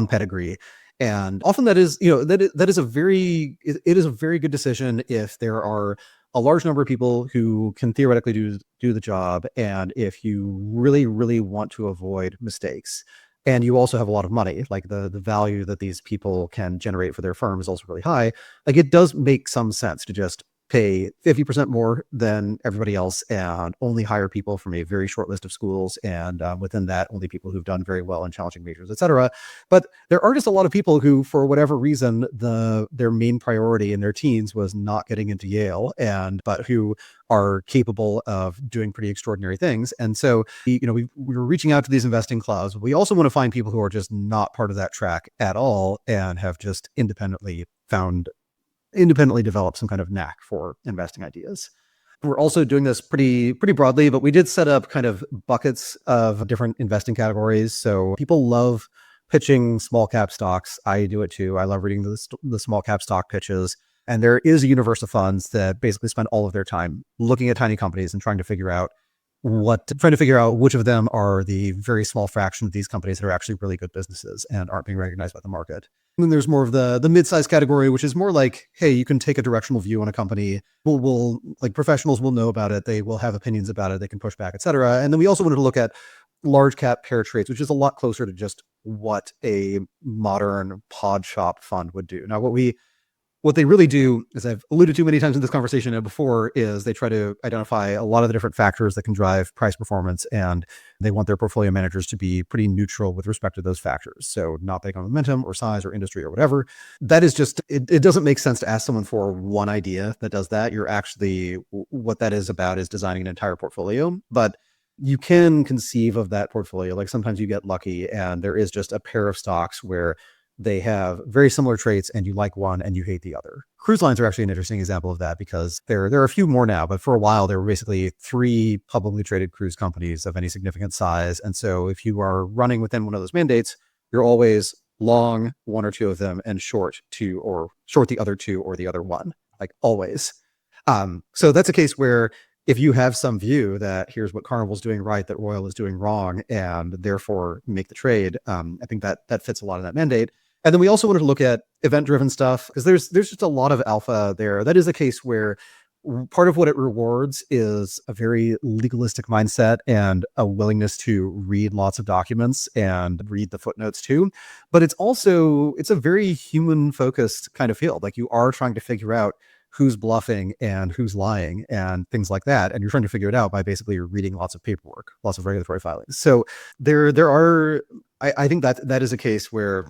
pedigree. And often that is, that is a very, it is a very good decision if there are a large number of people who can theoretically do the job. And if you really, really want to avoid mistakes, and you also have a lot of money, like the value that these people can generate for their firm is also really high. Like it does make some sense to just pay 50% more than everybody else and only hire people from a very short list of schools. And within that, only people who've done very well in challenging majors, et cetera. But there are just a lot of people who, for whatever reason, their main priority in their teens was not getting into Yale, but who are capable of doing pretty extraordinary things. And so, we were reaching out to these investing clubs. We also want to find people who are just not part of that track at all and have just independently develop some kind of knack for investing ideas. We're also doing this pretty broadly, but we did set up kind of buckets of different investing categories. So people love pitching small cap stocks. I do it too. I love reading the small cap stock pitches. And there is a universe of funds that basically spend all of their time looking at tiny companies and trying to figure out which of them are the very small fraction of these companies that are actually really good businesses and aren't being recognized by the market. And then there's more of the mid-size category, which is more like, hey, you can take a directional view on a company. Like professionals will know about it. They will have opinions about it. They can push back, et cetera. And then we also wanted to look at large cap pair trades, which is a lot closer to just what a modern pod shop fund would do. Now, what they really do, as I've alluded to many times in this conversation and before, is they try to identify a lot of the different factors that can drive price performance, and they want their portfolio managers to be pretty neutral with respect to those factors. So not big on momentum or size or industry or whatever. That is just, it doesn't make sense to ask someone for one idea that does that. What that is about is designing an entire portfolio, but you can conceive of that portfolio. Like sometimes you get lucky and there is just a pair of stocks where they have very similar traits and you like one and you hate the other. Cruise lines are actually an interesting example of that because there are a few more now, but for a while there were basically 3 publicly traded cruise companies of any significant size. And so if you are running within one of those mandates, you're always long one or two of them and short the other 2 or the other one, like always. So that's a case where if you have some view that here's what Carnival's doing right, that Royal is doing wrong, and therefore make the trade, I think that fits a lot of that mandate. And then we also wanted to look at event-driven stuff because there's just a lot of alpha there. That is a case where part of what it rewards is a very legalistic mindset and a willingness to read lots of documents and read the footnotes too. But it's a very human-focused kind of field. Like you are trying to figure out who's bluffing and who's lying and things like that. And you're trying to figure it out by basically reading lots of paperwork, lots of regulatory filings. So I think that is a case where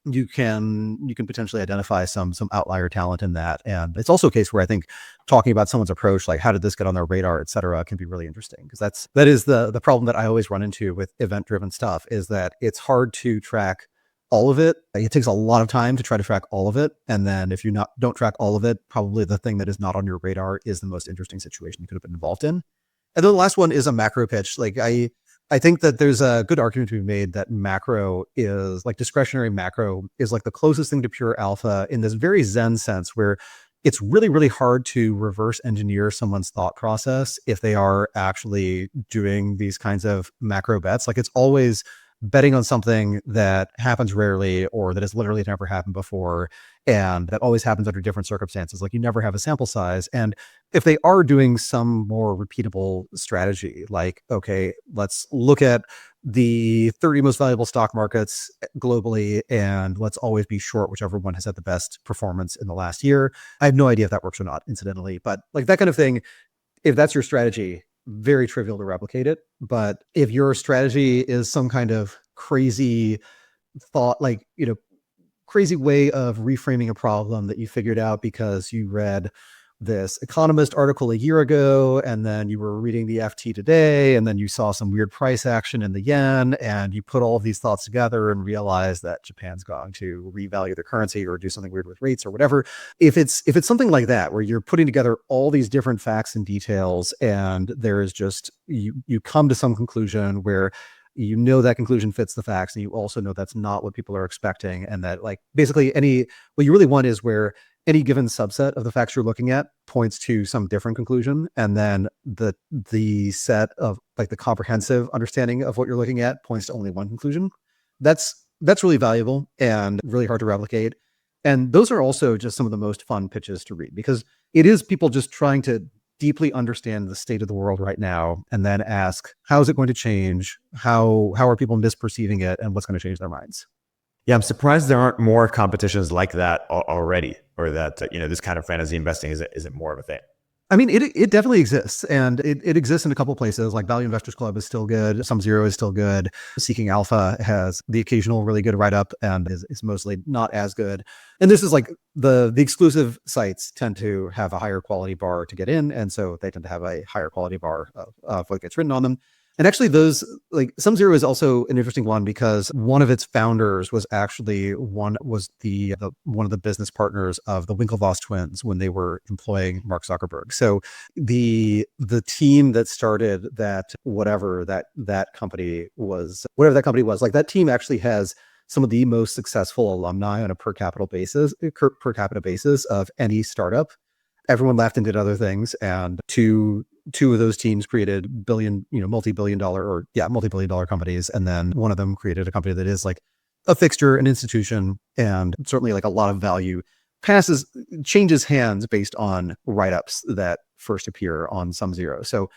you can potentially identify some outlier talent in that. And it's also a case where I think talking about someone's approach, like how did this get on their radar, et cetera, can be really interesting. Because that is the problem that I always run into with event-driven stuff, is that it's hard to track all of it. It takes a lot of time to try to track all of it. And then if you don't track all of it, probably the thing that is not on your radar is the most interesting situation you could have been involved in. And then the last one is a macro pitch. Like I think that there's a good argument to be made that macro is like discretionary macro is like the closest thing to pure alpha in this very Zen sense where it's really, really hard to reverse engineer someone's thought process if they are actually doing these kinds of macro bets. Like it's always betting on something that happens rarely or that has literally never happened before. And that always happens under different circumstances. Like you never have a sample size. And if they are doing some more repeatable strategy, like, okay, let's look at the 30 most valuable stock markets globally, and let's always be short whichever one has had the best performance in the last year. I have no idea if that works or not, incidentally, but like that kind of thing, if that's your strategy, very trivial to replicate it. But if your strategy is some kind of crazy thought, like, crazy way of reframing a problem that you figured out because you read this Economist article a year ago, and then you were reading the FT today, and then you saw some weird price action in the yen, and you put all of these thoughts together and realize that Japan's going to revalue their currency or do something weird with rates or whatever. If it's something like that, where you're putting together all these different facts and details, and there is just you come to some conclusion where you know that conclusion fits the facts, and you also know that's not what people are expecting, and that like basically what you really want is where any given subset of the facts you're looking at points to some different conclusion, and then the set of like the comprehensive understanding of what you're looking at points to only one conclusion. That's really valuable and really hard to replicate. And those are also just some of the most fun pitches to read, because it is people just trying to deeply understand the state of the world right now, and then ask, how is it going to change? How are people misperceiving it, and what's going to change their minds? Yeah, I'm surprised there aren't more competitions like that already, or that this kind of fantasy investing isn't more of a thing. I mean, it definitely exists, and it exists in a couple of places. Like Value Investors Club is still good. SumZero is still good. Seeking Alpha has the occasional really good write-up and is mostly not as good. And this is like the exclusive sites tend to have a higher quality bar to get in, and so they tend to have a higher quality bar of what gets written on them. And actually those, like SumZero is also an interesting one, because one of its founders was actually one of the business partners of the Winklevoss twins when they were employing Mark Zuckerberg. So the team that started whatever that company was, like that team actually has some of the most successful alumni on a per capita basis of any startup. Everyone left and did other things, and two of those teams created multi-billion dollar companies, and then one of them created a company that is like a fixture, an institution, and certainly like a lot of value changes hands based on write-ups that first appear on SumZero. So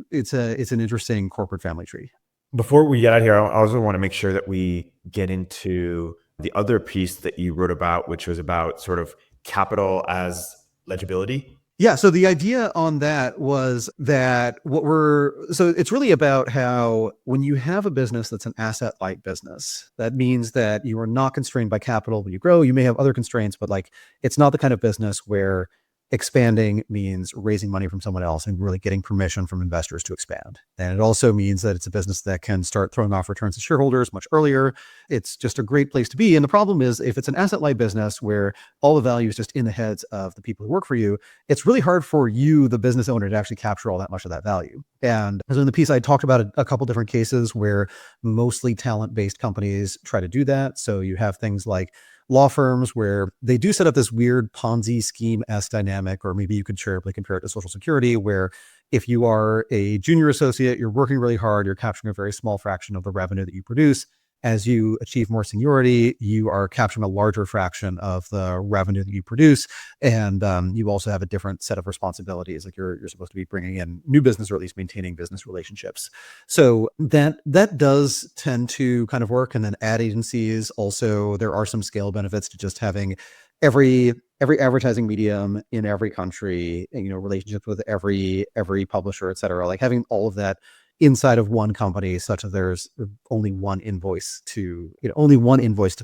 it's an interesting corporate family tree. Before we get out here, I also want to make sure that we get into the other piece that you wrote about, which was about sort of capital as legibility. Yeah. So the idea on that was that so it's really about how when you have a business that's an asset light business, that means that you are not constrained by capital when you grow. You may have other constraints, but like it's not the kind of business where expanding means raising money from someone else and really getting permission from investors to expand. And it also means that it's a business that can start throwing off returns to shareholders much earlier. It's just a great place to be. And the problem is, if it's an asset-light business where all the value is just in the heads of the people who work for you, it's really hard for you, the business owner, to actually capture all that much of that value. And so in the piece, I talked about a couple different cases where mostly talent-based companies try to do that. So you have things like law firms where they do set up this weird Ponzi scheme-esque dynamic, or maybe you could charitably compare it to Social Security, where if you are a junior associate, you're working really hard, you're capturing a very small fraction of the revenue that you produce. As you achieve more seniority, you are capturing a larger fraction of the revenue that you produce. And you also have a different set of responsibilities. Like you're supposed to be bringing in new business, or at least maintaining business relationships. So that does tend to kind of work. And then ad agencies also, there are some scale benefits to just having every advertising medium in every country, relationships with every publisher, et cetera, like having all of that inside of one company, such that there's only one invoice to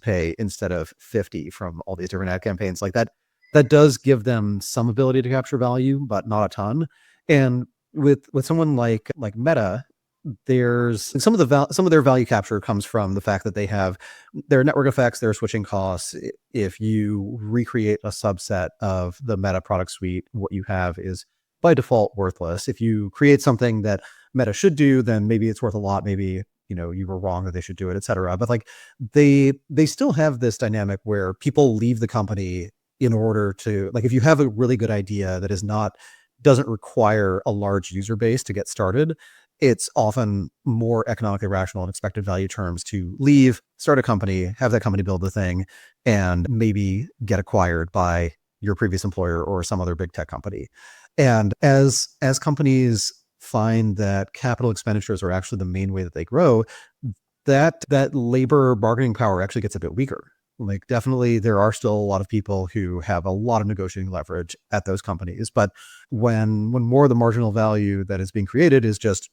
pay instead of 50 from all these different ad campaigns. Like that does give them some ability to capture value, but not a ton. And with someone like Meta, there's some of their value capture comes from the fact that they have their network effects, their switching costs. If you recreate a subset of the Meta product suite, what you have is by default worthless. If you create something that Meta should do, then maybe it's worth a lot. Maybe, you were wrong that they should do it, et cetera. But like they still have this dynamic where people leave the company in order to, like, if you have a really good idea that doesn't require a large user base to get started, it's often more economically rational in expected value terms to leave, start a company, have that company build the thing, and maybe get acquired by your previous employer or some other big tech company. And as companies find that capital expenditures are actually the main way that they grow, that labor bargaining power actually gets a bit weaker. Like, definitely there are still a lot of people who have a lot of negotiating leverage at those companies. But when more of the marginal value that is being created is just,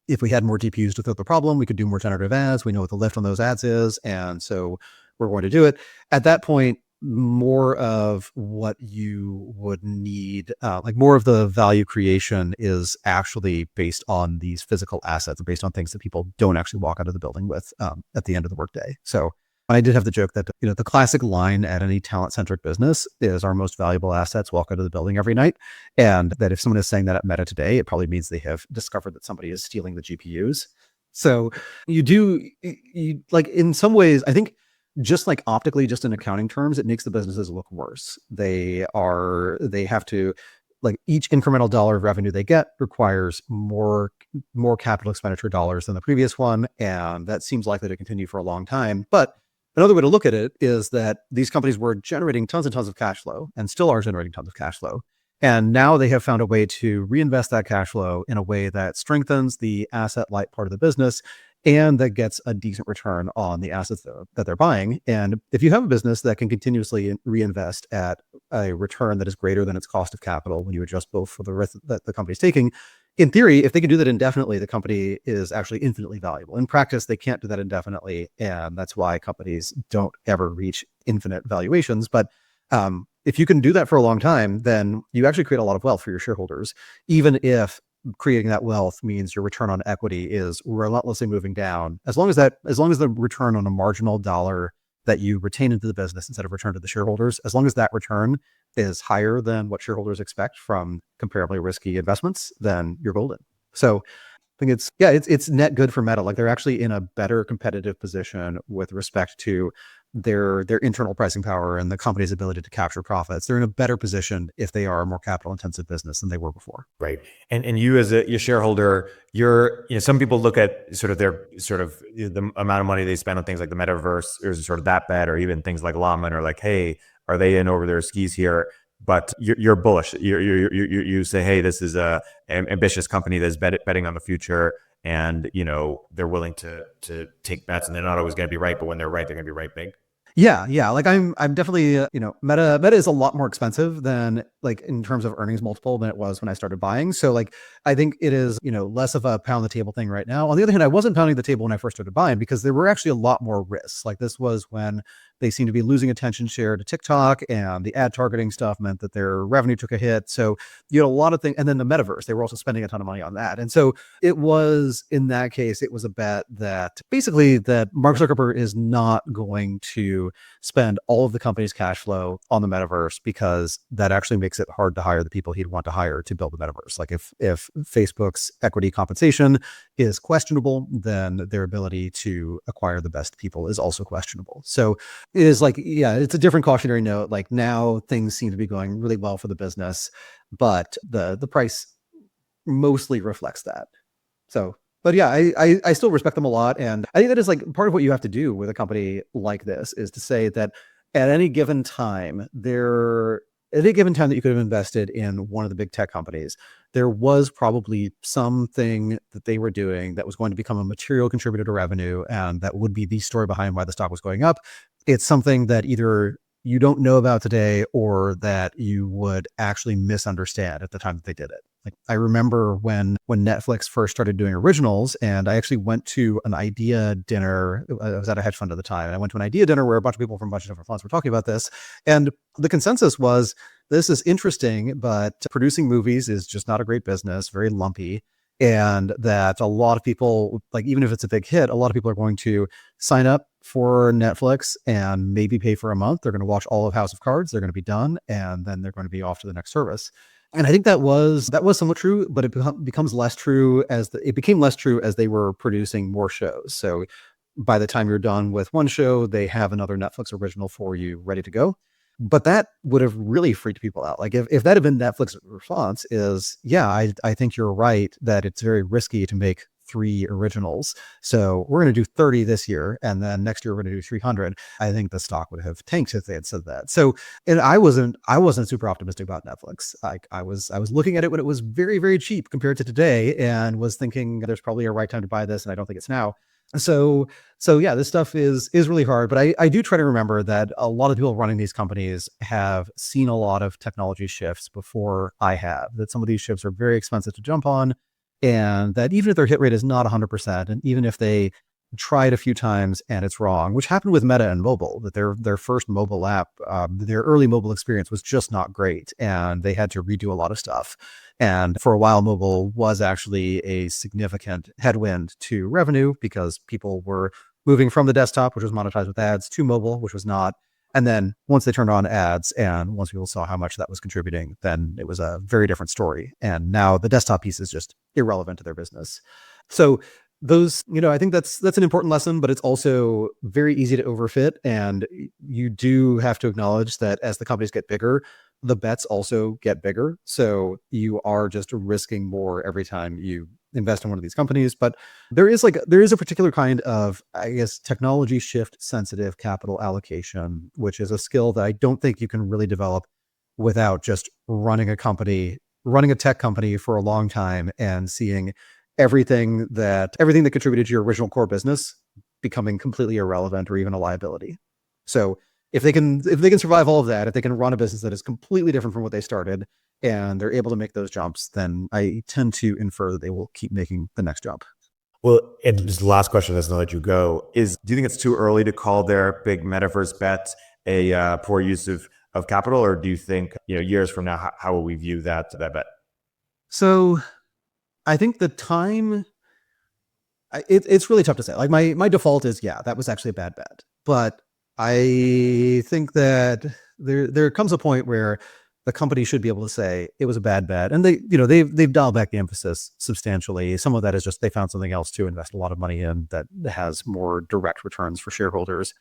if we had more GPUs to throw the problem, we could do more generative ads. We know what the lift on those ads is, and so we're going to do it. At that point, more of what you would need, like more of the value creation is actually based on these physical assets, based on things that people don't actually walk out of the building with at the end of the workday. So I did have the joke that, the classic line at any talent-centric business is our most valuable assets walk out of the building every night. And that if someone is saying that at Meta today, it probably means they have discovered that somebody is stealing the GPUs. So you like, in some ways, I think just like optically, just in accounting terms, it makes the businesses look worse. They have to, like, each incremental dollar of revenue they get requires more capital expenditure dollars than the previous one. And that seems likely to continue for a long time. But another way to look at it is that these companies were generating tons and tons of cash flow and still are generating tons of cash flow. And now they have found a way to reinvest that cash flow in a way that strengthens the asset light part of the business and that gets a decent return on the assets that they're buying. And if you have a business that can continuously reinvest at a return that is greater than its cost of capital when you adjust both for the risk that the company's taking, in theory, if they can do that indefinitely, the company is actually infinitely valuable. In practice, they can't do that indefinitely. And that's why companies don't ever reach infinite valuations. But if you can do that for a long time, then you actually create a lot of wealth for your shareholders, even if creating that wealth means your return on equity is relentlessly moving down. As long as the return on a marginal dollar that you retain into the business instead of return to the shareholders, as long as that return is higher than what shareholders expect from comparably risky investments, then you're golden. So I think it's net good for Meta. Like, they're actually in a better competitive position with respect to their internal pricing power and the company's ability to capture profits. They're in a better position if they are a more capital intensive business than they were before. Right. And you as your shareholder, some people look at the amount of money they spend on things like the Metaverse, or sort of that bet, or even things like Llama, and are like, hey, are they in over their skis here? But you're bullish. You say, hey, this is a ambitious company that's betting on the future, and they're willing to take bets, and they're not always going to be right, but when they're right, they're going to be right big. Yeah. Like, I'm definitely, Meta is a lot more expensive than, like, in terms of earnings multiple than it was when I started buying. So, like, I think it is, less of a pound the table thing right now. On the other hand, I wasn't pounding the table when I first started buying because there were actually a lot more risks. Like, this was when they seemed to be losing attention share to TikTok, and the ad targeting stuff meant that their revenue took a hit. So you had a lot of things. And then the Metaverse, they were also spending a ton of money on that. And so it was, in that case, it was a bet that basically that Mark Zuckerberg is not going to spend all of the company's cash flow on the Metaverse, because that actually makes it hard to hire the people he'd want to hire to build the Metaverse. Like, if Facebook's equity compensation is questionable, then their ability to acquire the best people is also questionable. So it is like, it's a different cautionary note. Like, now things seem to be going really well for the business, but the price mostly reflects that. So, but yeah, I still respect them a lot. And I think that is, like, part of what you have to do with a company like this is to say that at any given time that you could have invested in one of the big tech companies, there was probably something that they were doing that was going to become a material contributor to revenue, and that would be the story behind why the stock was going up. It's something that either you don't know about today, or that you would actually misunderstand at the time that they did it. Like, I remember when Netflix first started doing originals, and I actually went to an idea dinner. I was at a hedge fund at the time, and I went to an idea dinner where a bunch of people from a bunch of different funds were talking about this. And the consensus was, this is interesting, but producing movies is just not a great business, very lumpy. And that a lot of people, like, even if it's a big hit, a lot of people are going to sign up for Netflix and maybe pay for a month. They're going to watch all of House of Cards. They're going to be done, and then they're going to be off to the next service. And I think that was somewhat true, but it became less true as they were producing more shows. So by the time you're done with one show, they have another Netflix original for you ready to go. But that would have really freaked people out. Like, if that had been Netflix's response is, I think you're right that it's very risky to make 3 originals. So we're going to do 30 this year, and then next year we're going to do 300. I think the stock would have tanked if they had said that. So, and I wasn't super optimistic about Netflix. I was looking at it when it was very, very cheap compared to today, and was thinking there's probably a right time to buy this, and I don't think it's now. So yeah, this stuff is really hard, but I do try to remember that a lot of people running these companies have seen a lot of technology shifts before I have, that some of these shifts are very expensive to jump on, and that even if their hit rate is not 100%, and even if they tried a few times and it's wrong, which happened with Meta and mobile, that their first mobile app, their early mobile experience was just not great. And they had to redo a lot of stuff. And for a while, mobile was actually a significant headwind to revenue because people were moving from the desktop, which was monetized with ads, to mobile, which was not. And then once they turned on ads and once people saw how much that was contributing, then it was a very different story. And now the desktop piece is just irrelevant to their business. So those, I think that's an important lesson, but it's also very easy to overfit. And you do have to acknowledge that as the companies get bigger, the bets also get bigger. So you are just risking more every time you invest in one of these companies. But there is a particular kind of, I guess, technology shift sensitive capital allocation, which is a skill that I don't think you can really develop without just running a tech company for a long time and seeing everything that contributed to your original core business becoming completely irrelevant or even a liability. So if they can survive all of that, if they can run a business that is completely different from what they started and they're able to make those jumps, then I tend to infer that they will keep making the next jump. Well, and just the last question as I let you go is, do you think it's too early to call their big metaverse bet a poor use of capital? Or do you think, years from now, how will we view that bet? So I think the time, it's really tough to say. Like my default is, yeah, that was actually a bad bet. But I think that there comes a point where the company should be able to say it was a bad bet, and they've dialed back the emphasis substantially. Some of that is just they found something else to invest a lot of money in that has more direct returns for shareholders.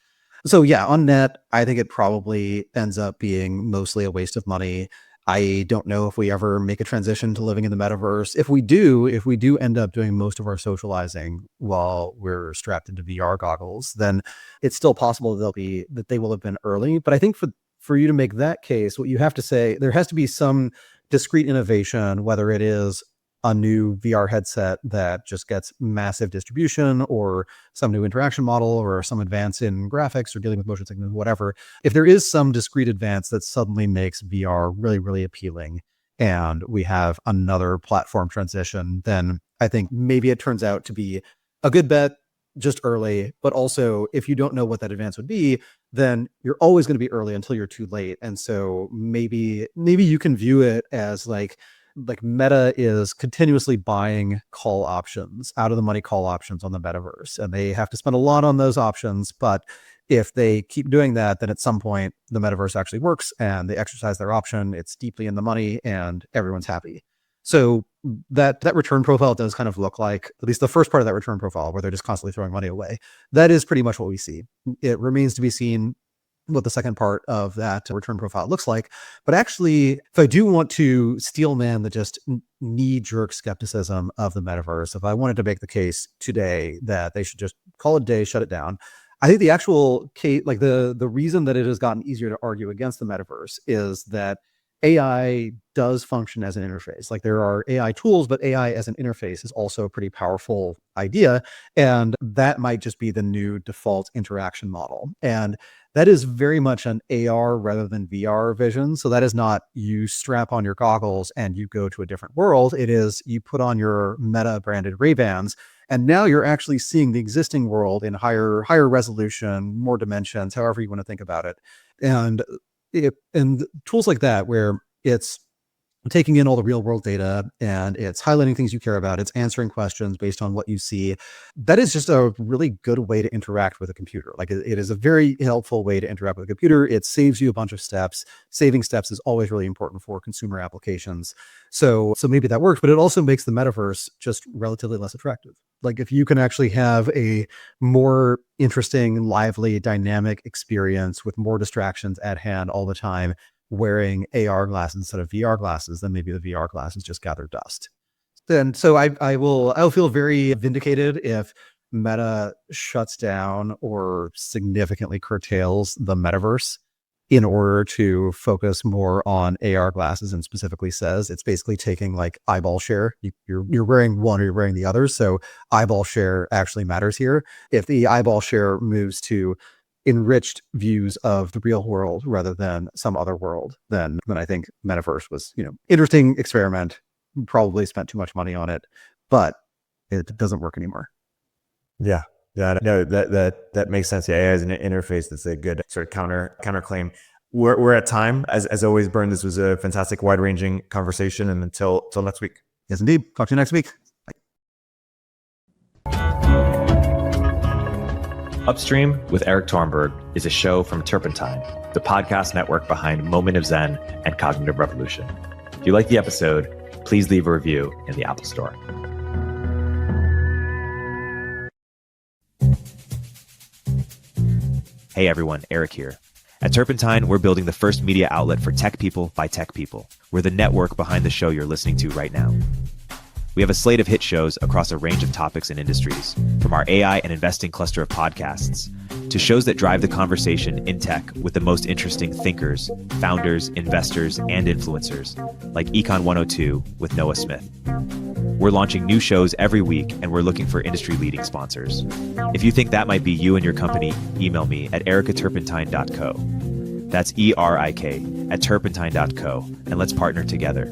So yeah, on net, I think it probably ends up being mostly a waste of money. I don't know if we ever make a transition to living in the metaverse. If we do end up doing most of our socializing while we're strapped into VR goggles, then it's still possible that they will have been early. But I think for you to make that case, what you have to say, there has to be some discrete innovation, whether it is a new VR headset that just gets massive distribution, or some new interaction model, or some advance in graphics, or dealing with motion sickness, whatever. If there is some discrete advance that suddenly makes VR really, really appealing, and we have another platform transition, then I think maybe it turns out to be a good bet just early. But also, if you don't know what that advance would be, then you're always going to be early until you're too late. And so maybe you can view it as like Meta is continuously buying call options, out of the money call options on the metaverse, and they have to spend a lot on those options. But if they keep doing that, then at some point the metaverse actually works and they exercise their option. It's deeply in the money and everyone's happy. So that return profile does kind of look like, at least the first part of that return profile, where they're just constantly throwing money away. That is pretty much what we see. It remains to be seen what the second part of that return profile looks like. But actually, if I do want to steelman the just knee-jerk skepticism of the metaverse, if I wanted to make the case today that they should just call it a day, shut it down, I think the actual case, like the reason that it has gotten easier to argue against the metaverse is that AI does function as an interface. Like there are AI tools, but AI as an interface is also a pretty powerful idea. And that might just be the new default interaction model. And that is very much an AR rather than VR vision. So that is not you strap on your goggles and you go to a different world. It is you put on your Meta branded Ray-Bans, and now you're actually seeing the existing world in higher resolution, more dimensions, however you want to think about it. And tools like that, where it's taking in all the real world data and it's highlighting things you care about, it's answering questions based on what you see. That is just a really good way to interact with a computer. Like it is a very helpful way to interact with a computer. It saves you a bunch of steps. Saving steps is always really important for consumer applications. So maybe that works, but it also makes the metaverse just relatively less attractive. Like if you can actually have a more interesting, lively, dynamic experience with more distractions at hand all the time, wearing AR glasses instead of VR glasses, then maybe the VR glasses just gather dust. And so I'll feel very vindicated if Meta shuts down or significantly curtails the metaverse in order to focus more on AR glasses, and specifically says it's basically taking like eyeball share. You're wearing one or you're wearing the other. So eyeball share actually matters here. If the eyeball share moves to enriched views of the real world rather than some other world, then I think Metaverse was, interesting experiment, probably spent too much money on it, but it doesn't work anymore. Yeah. Yeah, no, that makes sense. Yeah, AI is an interface that's a good sort of counterclaim. We're at time. As always, Byrne, this was a fantastic, wide-ranging conversation. And until next week. Yes, indeed. Talk to you next week. Upstream with Erik Torenberg is a show from Turpentine, the podcast network behind Moment of Zen and Cognitive Revolution. If you like the episode, please leave a review in the Apple Store. Hey everyone, Erik here. At Turpentine, we're building the first media outlet for tech people by tech people. We're the network behind the show you're listening to right now. We have a slate of hit shows across a range of topics and industries, from our AI and investing cluster of podcasts to shows that drive the conversation in tech with the most interesting thinkers, founders, investors, and influencers, like Econ 102 with Noah Smith. We're launching new shows every week, and we're looking for industry-leading sponsors. If you think that might be you and your company, email me at erikaturpentine.co. That's ERIK at turpentine.co, and let's partner together.